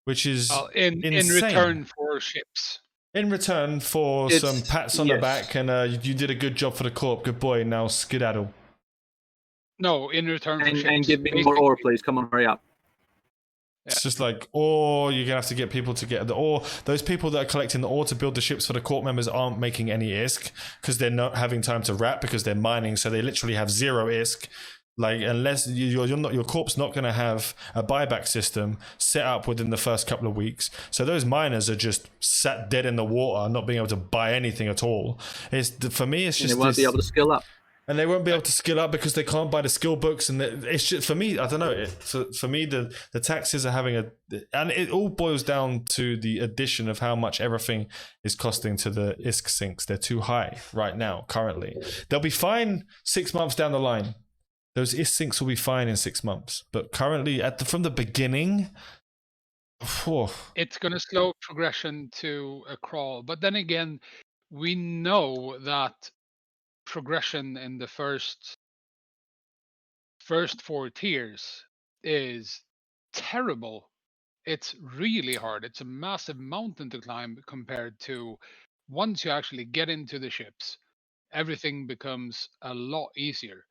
A: which is
C: in return for ships.
A: In return for some pats on the back and you did a good job for the Corp. Good boy. Now skedaddle.
C: No, in return for ships.
B: And give me more ore, please. Come on, hurry up.
A: It's just like, or you're going to have to get people to get the ore. Those people that are collecting the ore to build the ships for the Corp members aren't making any ISK because they're not having time to wrap because they're mining. So they literally have 0 ISK. Like, unless your Corp's not going to have a buyback system set up within the first couple of weeks. So those miners are just sat dead in the water, not being able to buy anything at all. For me, it's just...
B: And they won't be able to skill up.
A: And they won't be able to skill up because they can't buy the skill books. And it's just, for me, I don't know. For me, the taxes are having and it all boils down to the addition of how much everything is costing to the ISK sinks. They're too high right now, currently. They'll be fine 6 months down the line. Those ISK sinks will be fine in 6 months. But currently, from the beginning...
C: It's going to slow progression to a crawl. But then again, we know that progression in the first 4 tiers is terrible. It's really hard. It's a massive mountain to climb compared to once you actually get into the ships, everything becomes a lot easier.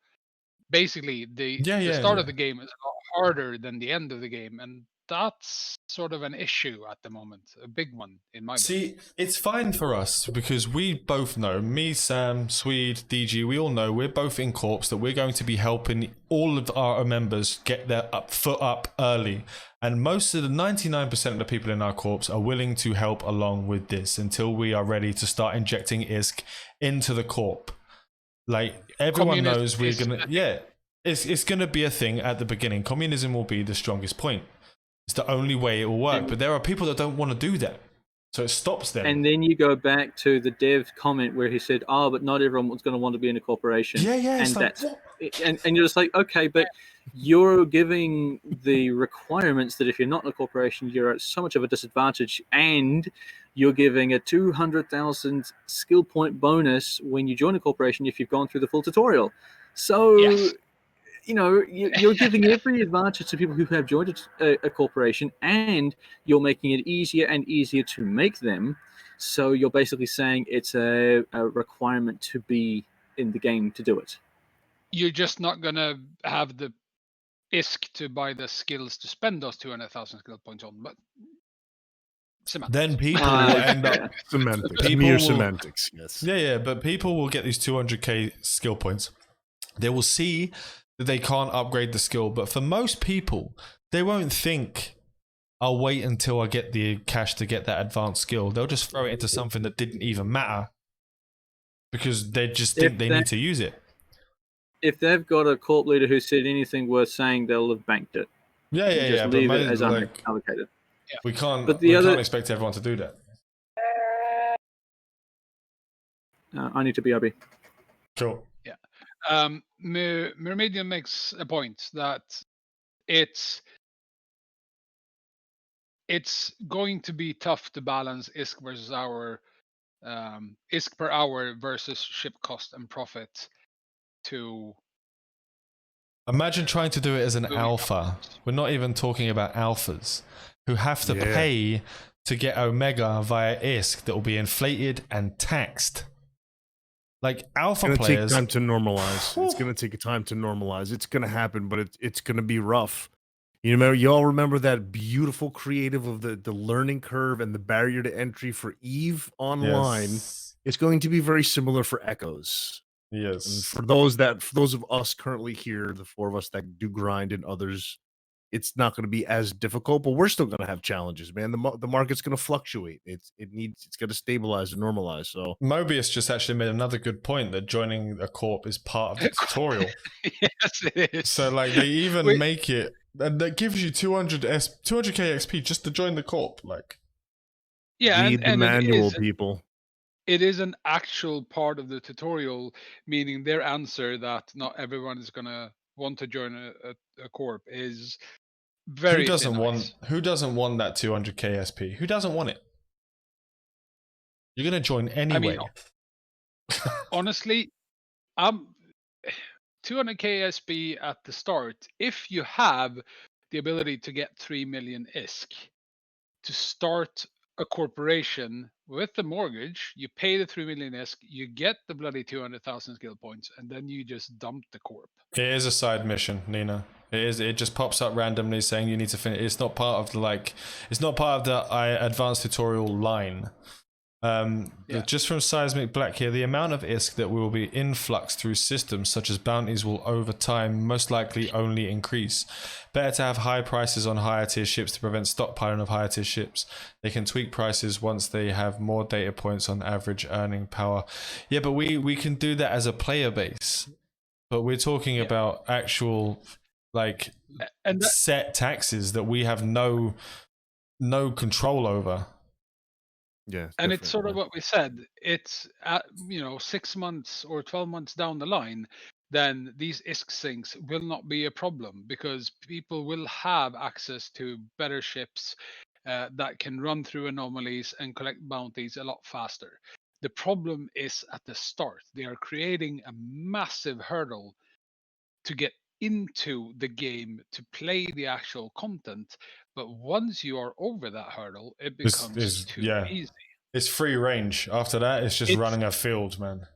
C: Basically, the start of the game is a lot harder than the end of the game, and that's sort of an issue at the moment, a big one in my book.
A: See, it's fine for us because we both know, me, Sam, Swede, DG, we all know we're both in Corps that we're going to be helping all of our members get their foot up early. And most of the 99% of the people in our Corps are willing to help along with this until we are ready to start injecting ISK into the Corp. Like, everyone knows we're going to, yeah, it's going to be a thing at the beginning. Communism will be the strongest point. It's the only way it will work. But there are people that don't want to do that. So it stops them.
B: And then you go back to the dev comment where he said, but not everyone's going to want to be in a corporation.
A: Yeah.
B: And
A: like,
B: that's and you're just like, okay, but you're giving the requirements that if you're not in a corporation, you're at so much of a disadvantage, and you're giving a 200,000 skill point bonus when you join a corporation if you've gone through the full tutorial. So...
C: Yes.
B: You know, you're giving every advantage to people who have joined a corporation, and you're making it easier and easier to make them. So you're basically saying it's a requirement to be in the game to do it.
C: You're just not going to have the ISK to buy the skills to spend those 200,000 skill points on, but semantics.
A: Then people will end up...
D: Semantics. Mere semantics, yes.
A: Yeah, but people will get these 200k skill points. They will see... they can't upgrade the skill, but for most people, they won't think, I'll wait until I get the cash to get that advanced skill. They'll just throw it into something that didn't even matter because they just think they need to use it.
B: If they've got a corp leader who said anything worth saying, they'll have banked it.
A: Yeah.
B: Leave it as unallocated.
C: Yeah.
A: We can't expect everyone to do that.
B: I need to BRB.
A: Cool.
C: Mermedian makes a point that it's going to be tough to balance ISK versus our ISK per hour versus ship cost and profit. To
A: imagine trying to do it as an alpha. We're not even talking about alphas who have to pay to get Omega via ISK that will be inflated and taxed. Like alpha players,
D: it's going to take time to normalize. It's going to take time to normalize. It's going to happen, but it's going to be rough. You all remember that beautiful creative of the learning curve and the barrier to entry for EVE Online.
A: Yes.
D: It's going to be very similar for Echoes.
A: Yes.
D: And for those of us currently here, the four of us that do grind, and others, it's not going to be as difficult, but we're still going to have challenges, man. The market's going to fluctuate. It's got to stabilize and normalize. So
A: Mobius just actually made another good point that joining a corp is part of the tutorial.
C: Yes, it is.
A: So like they even make it, and that gives you 200k XP just to join the corp. Like,
C: yeah,
D: read the manual, people.
C: It is an actual part of the tutorial, meaning their answer that not everyone is going to want to join a corp is very
A: who doesn't want that 200k SP? Who doesn't want it? You're going to join anyway.
C: I mean, honestly, 200k SP at the start, if you have the ability to get 3 million ISK to start a corporation with the mortgage, you pay the 3 million ISK, you get the bloody 200,000 skill points, and then you just dump the corp.
A: It is a side mission, Nina. It is. It just pops up randomly saying you need to finish. It's not part of the It's not part of the advanced tutorial line. Just from Seismic Black here, the amount of ISK that will be influx through systems such as bounties will over time most likely only increase. Better to have high prices on higher tier ships to prevent stockpiling of higher tier ships. They can tweak prices once they have more data points on average earning power. Yeah, but we can do that as a player base. But we're talking about actual set taxes that we have no control over.
D: Yeah,
C: and it's sort of what we said. It's 6 months or 12 months down the line, then these ISK sinks will not be a problem because people will have access to better ships that can run through anomalies and collect bounties a lot faster. The problem is at the start. They are creating a massive hurdle to get into the game to play the actual content. But once you are over that hurdle, it becomes too easy.
A: It's free range. After that, it's just running a field, man.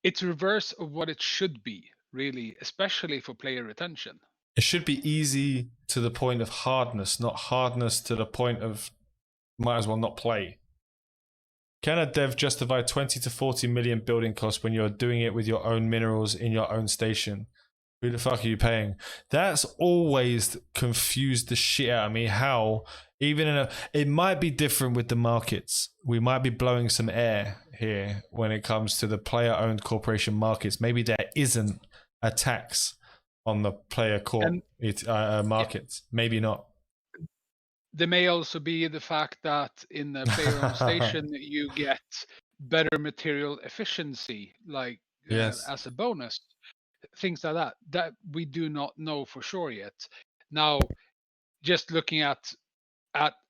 C: It's reverse of what it should be, really, especially for player retention.
A: It should be easy to the point of hardness, not hardness to the point of might as well not play. Can a dev justify 20 to 40 million building costs when you're doing it with your own minerals in your own station? Who the fuck are you paying? That's always confused the shit out of me. How, even it might be different with the markets. We might be blowing some air here when it comes to the player-owned corporation markets. Maybe there isn't a tax on the player markets. Maybe not.
C: There may also be the fact that in the player-owned station you get better material efficiency, like
A: Yes.
C: as a bonus, things like that we do not know for sure yet. Now, just looking at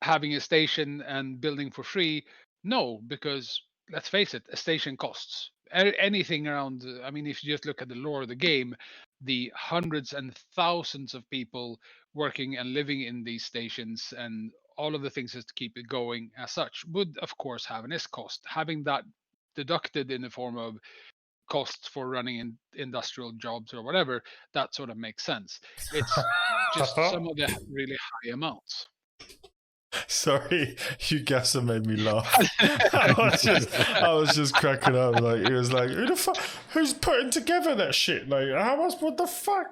C: having a station and building for free, no, because let's face it, a station costs anything around. I mean, if you just look at the lore of the game, the hundreds and thousands of people working and living in these stations and all of the things just to keep it going as such would of course have an cost. Having that deducted in the form of costs for running in industrial jobs or whatever, that sort of makes sense. It's just some of the really high amounts.
A: Sorry, you guesser made me laugh. I was just cracking up. Like, it was like, who's putting together that shit? Like, what the fuck?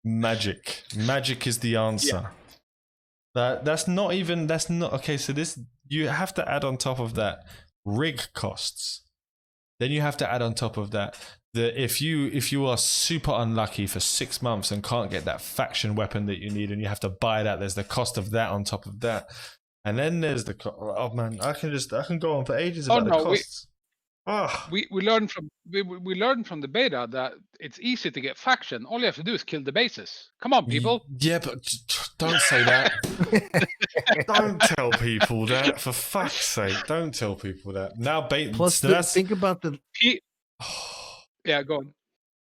A: Magic is the answer. Yeah. That's not okay. So you have to add on top of that rig costs. Then you have to add on top of that if you are super unlucky for 6 months and can't get that faction weapon that you need, and you have to buy that, there's the cost of that on top of that, and then there's the oh man, I can go on for ages about the costs. We
C: learned from the beta that it's easy to get faction. All you have to do is kill the bases. Come on, people.
A: Yeah, but don't say that. Don't tell people that, for fuck's sake. Don't tell people that. Now,
D: plus, think about the.
C: Yeah, go on.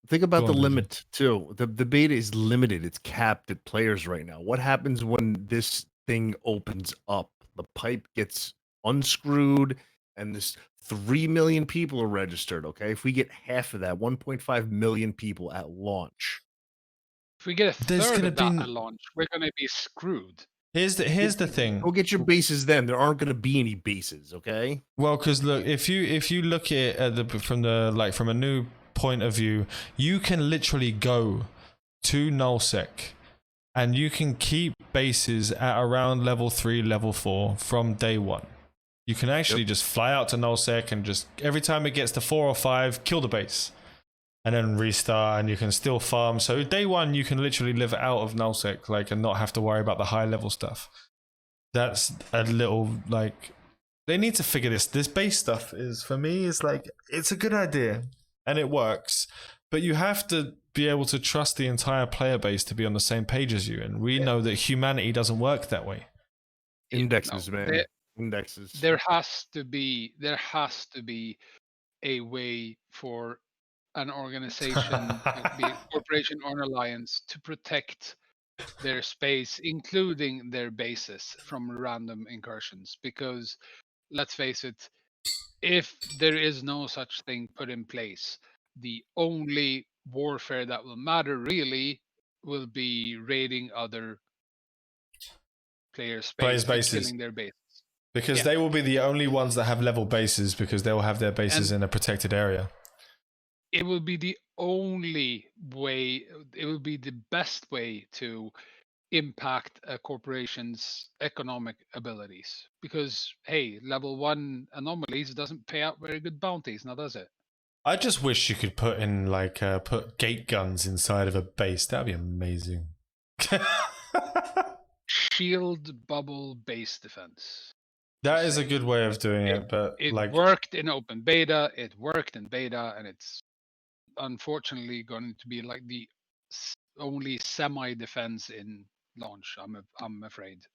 D: Think about the limit too. The beta is limited. It's capped at players right now. What happens when this thing opens up? The pipe gets unscrewed, and this 3 million people are registered. Okay, if we get half of that, 1.5 million people at launch.
C: If we get a third of that at launch, we're going to be screwed.
A: Here's the thing.
D: Go get your bases then. There aren't going to be any bases, okay?
A: Well, because look, if you look at it from a new point of view, you can literally go to nullsec and you can keep bases at around level 3, level 4 from day one. You can actually just fly out to nullsec and just every time it gets to 4 or 5, kill the base. And then restart, and you can still farm. So day one, you can literally live out of nullsec, and not have to worry about the high level stuff. That's a little they need to figure this. This base stuff is, for me, is it's a good idea and it works, but you have to be able to trust the entire player base to be on the same page as you. And we know that humanity doesn't work that way.
D: Indexes, man. Indexes.
C: There has to be a way for an organization, be a corporation or an alliance, to protect their space, including their bases, from random incursions. Because let's face it, if there is no such thing put in place, the only warfare that will matter really will be raiding other players' bases, killing their bases.
A: Because they will be the only ones that have level bases, because they will have their bases in a protected area.
C: It will be the only way, it will be the best way to impact a corporation's economic abilities. Because, hey, level 1 anomalies doesn't pay out very good bounties, now does it?
A: I just wish you could put in, put gate guns inside of a base. That'd be amazing.
C: Shield bubble base defense.
A: That is a good way of doing it, but
C: it worked in open beta, it worked in beta, and it's unfortunately going to be the only semi-defense in launch, I'm afraid.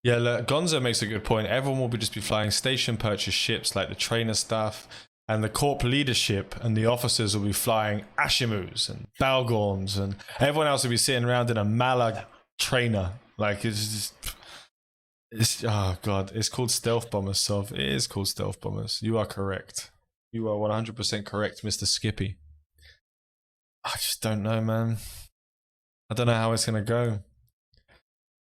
A: Yeah, look, Gonzo makes a good point. Everyone will just be flying station purchase ships like the trainer stuff, and the Corp leadership and the officers will be flying Ashimus and Balgorns, and everyone else will be sitting around in a Mala trainer. Oh god, it's called stealth bombers, Sov. It is called stealth bombers. You are correct. You are 100% correct, Mr. Skippy. I just don't know, man. I don't know how it's going to go.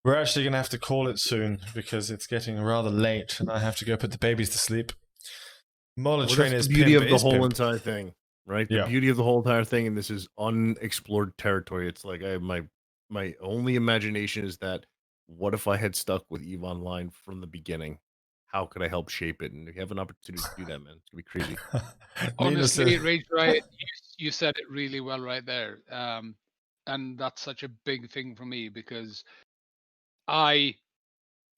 A: We're actually going to have to call it soon because it's getting rather late and I have to go put the babies to sleep. Mola Trainer
D: That's
A: is
D: the beauty
A: pimp,
D: of the
A: is
D: whole
A: pimp.
D: entire thing, right?
A: Yeah.
D: The beauty of the whole entire thing, and this is unexplored territory. It's like my only imagination is that what if I had stuck with EVE Online from the beginning? How could I help shape it? And if you have an opportunity to do that, man, it's gonna be crazy.
A: Nina
C: Honestly,
A: said,
C: Rage Riot, you said it really well right there. And that's such a big thing for me because I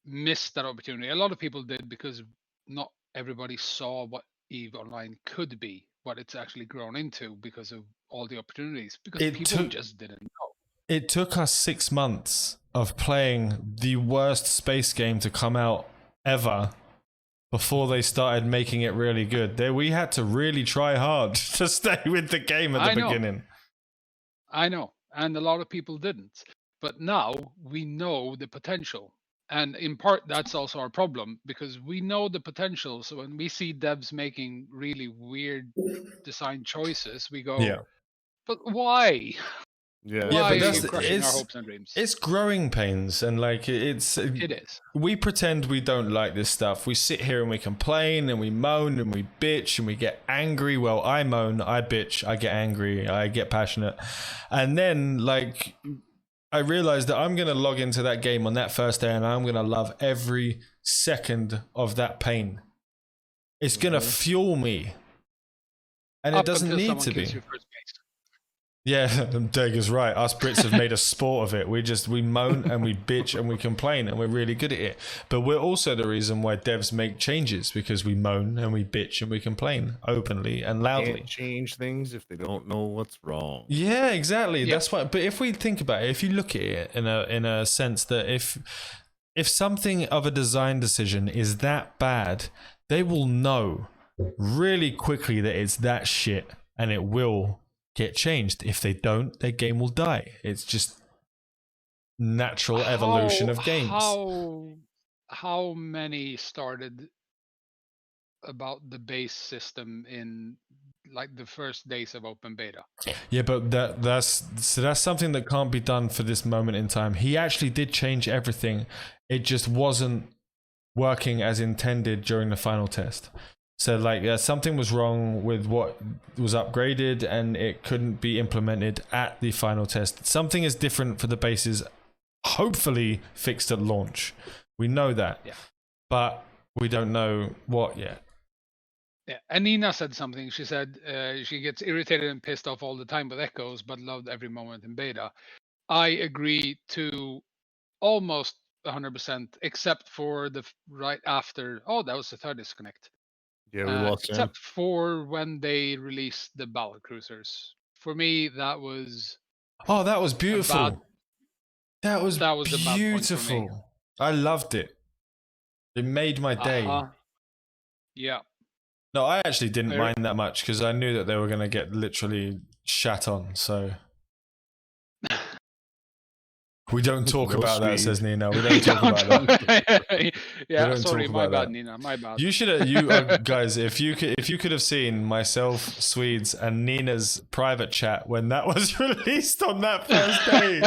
C: missed that opportunity. A lot of people did because not everybody saw what EVE Online could be, what it's actually grown into because of all the opportunities. Because people just didn't know.
A: It took us 6 months of playing the worst space game to come out ever before they started making it really good. We had to really try hard to stay with the game at the beginning.
C: I know, and a lot of people didn't. But now we know the potential. And in part, that's also our problem because we know the potential. So when we see devs making really weird design choices, we go,
A: Yeah.
C: but why?
D: Yeah,
C: Why
A: but
C: are you crushing our hopes and dreams?
A: It's growing pains, and like
C: it is.
A: We pretend we don't like this stuff. We sit here and we complain and we moan and we bitch and we get angry. Well, I moan, I bitch, I get angry, I get passionate, and then like I realized that I'm gonna log into that game on that first day and I'm gonna love every second of that pain. It's gonna fuel me, and it doesn't need to be. Yeah, Deg is right. Us Brits have made a sport of it. We moan and we bitch and we complain and we're really good at it. But we're also the reason why devs make changes because we moan and we bitch and we complain openly and loudly.
D: Can't change things if they don't know what's wrong.
A: Yeah, exactly. Yep. That's why. But if we think about it, if you look at it in a sense that if something of a design decision is that bad, they will know really quickly that it's that shit and it will get changed. If they don't, their game will die. It's just natural evolution of games.
C: How many started about the base system in like the first days of open beta?
A: Yeah, but that's something that can't be done for this moment in time. He actually did change everything. It just wasn't working as intended during the final test. So like something was wrong with what was upgraded and it couldn't be implemented at the final test. Something is different for the bases, hopefully fixed at launch. We know that, but we don't know what yet.
C: Yeah, and Nina said something. She said she gets irritated and pissed off all the time with echoes, but loved every moment in beta. I agree to almost 100%, except for the right after. Oh, that was the third disconnect.
D: Yeah, we lost
C: except for when they released the battle cruisers. For me, that was
A: that was beautiful. That was beautiful. I loved it. It made my day.
C: Yeah.
A: No, I actually didn't mind that much because I knew that they were going to get literally shat on. So we don't talk about that, says Nina. We don't talk about that.
C: Yeah, sorry, my bad, Nina. My bad.
A: You should, guys. If you could have seen myself, Swedes, and Nina's private chat when that was released on that first day.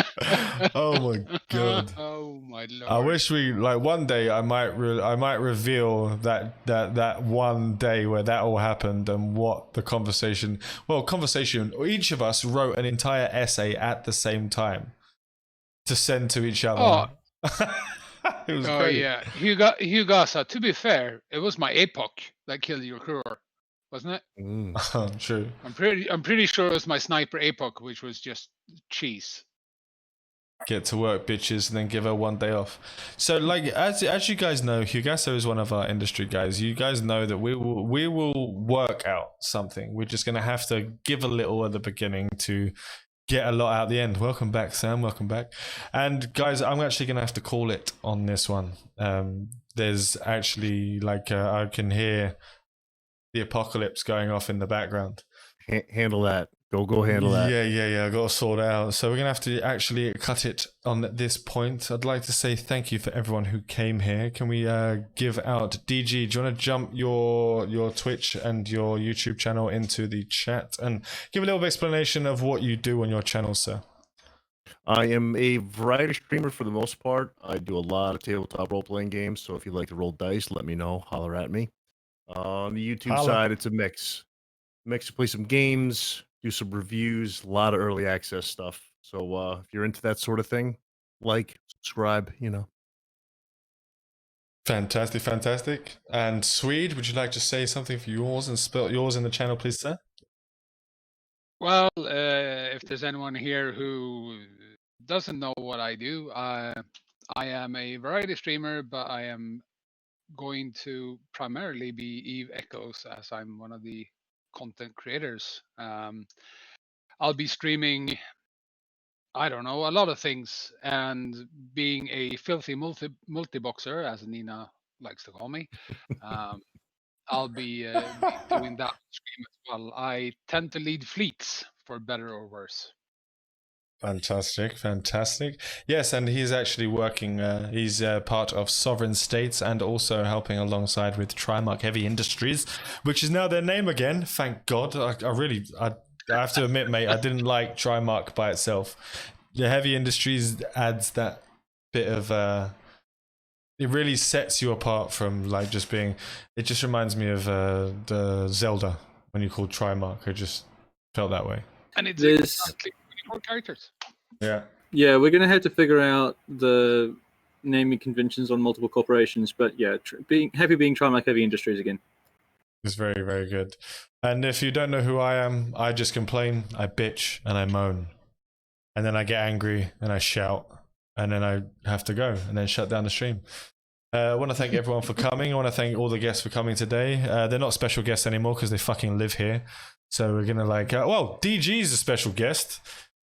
A: Oh my god.
C: Oh my lord.
A: I wish we one day I might reveal that one day where that all happened and what the conversation. Each of us wrote an entire essay at the same time to send to each other. It was great.
C: Yeah, Hugasa. To be fair, it was my APOC that killed your crew, wasn't it?
A: True.
C: I'm pretty sure it was my sniper APOC, which was just cheese.
A: Get to work, bitches, and then give her one day off. So, as you guys know, Hugasso is one of our industry guys. You guys know that we will work out something. We're just gonna have to give a little at the beginning to get a lot out at the end. Welcome back, Sam. Welcome back. And guys, I'm actually going to have to call it on this one. There's actually I can hear the apocalypse going off in the background.
D: Handle that. Go handle that.
A: Yeah. I got to sort it out. So we're going to have to actually cut it on this point. I'd like to say thank you for everyone who came here. Can we give out DG? Do you want to jump your Twitch and your YouTube channel into the chat and give a little explanation of what you do on your channel, sir?
D: I am a variety streamer for the most part. I do a lot of tabletop role-playing games, so if you like to roll dice, let me know. Holler at me. On the YouTube
A: Holla.
D: side, it's a mix. Mix to play some games, do some reviews, a lot of early access stuff. So if you're into that sort of thing, like, subscribe, you know.
A: Fantastic, fantastic. And Swede, would you like to say something for yours and spell yours in the channel, please, sir?
C: Well, if there's anyone here who doesn't know what I do, I am a variety streamer, but I am going to primarily be Eve Echoes as I'm one of the content creators. I'll be streaming, I don't know, a lot of things, and being a filthy multi-boxer, as Nina likes to call me. I'll be doing that stream as well. I tend to lead fleets, for better or worse.
A: Fantastic, fantastic. Yes, and he's actually working, he's part of Sovereign States and also helping alongside with Trimark Heavy Industries, which is now their name again, thank God. I have to admit, mate, I didn't like Trimark by itself. The Heavy Industries adds that bit of, it really sets you apart from like just being, it just reminds me of the Zelda when you called Trimark. I just felt that way.
C: And it's
B: There's-
C: exactly 24 characters.
A: Yeah.
B: Yeah, we're going to have to figure out the naming conventions on multiple corporations, but yeah, being Trimark Heavy Industries again.
A: It's very, very good. And if you don't know who I am, I just complain, I bitch, and I moan. And then I get angry, and I shout, and then I have to go, and then shut down the stream. I want to thank everyone for coming. I want to thank all the guests for coming today. They're not special guests anymore because they fucking live here. So we're going to like, well, DG's a special guest.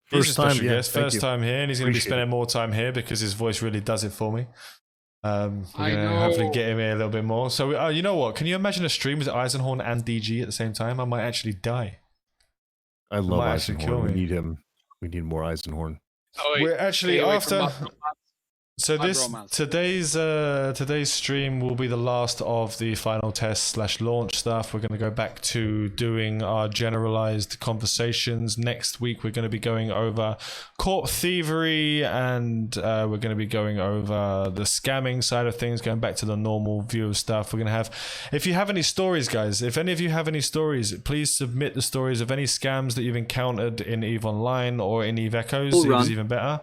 A: He's
D: First
A: a special
D: time, yeah,
A: guest.
D: thank
A: First
D: you.
A: time here, and he's going to be
D: Appreciate
A: spending more time here because his voice really does it for me. We're
C: I
A: going to hopefully
C: know.
A: get him here a little bit more. So, you know what? Can you imagine a stream with Eisenhorn and DG at the same time? I might actually die.
D: I love
A: might actually kill
D: Eisenhorn. We
A: me.
D: need him. We need more Eisenhorn.
C: Oh, wait,
A: We're actually
C: stay away from
A: after.
C: my-
A: So
C: My
A: this
C: bromance.
A: today's stream will be the last of the final test / launch stuff. We're going to go back to doing our generalized conversations. Next week we're going to be going over Corp thievery, and we're going to be going over the scamming side of things, going back to the normal view of stuff. We're going to have, if you have any stories, guys, if any of you have any stories, please submit the stories of any scams that you've encountered in EVE Online or in EVE Echoes.
B: Or
A: EVE
B: run.
A: is even better.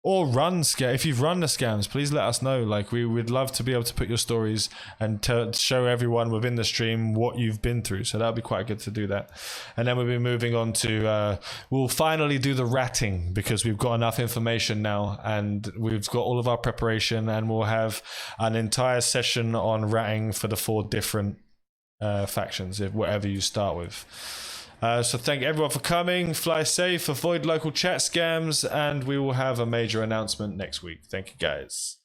A: Or run scam. If you've run the scams, please let us know. Like, we would love to be able to put your stories and to show everyone within the stream what you've been through. So that would be quite good to do that. And then we'll be moving on to, we'll finally do the ratting because we've got enough information now and we've got all of our preparation, and we'll have an entire session on ratting for the 4 different factions, if whatever you start with. So thank everyone for coming. Fly safe, avoid local chat scams, and we will have a major announcement next week. Thank you, guys.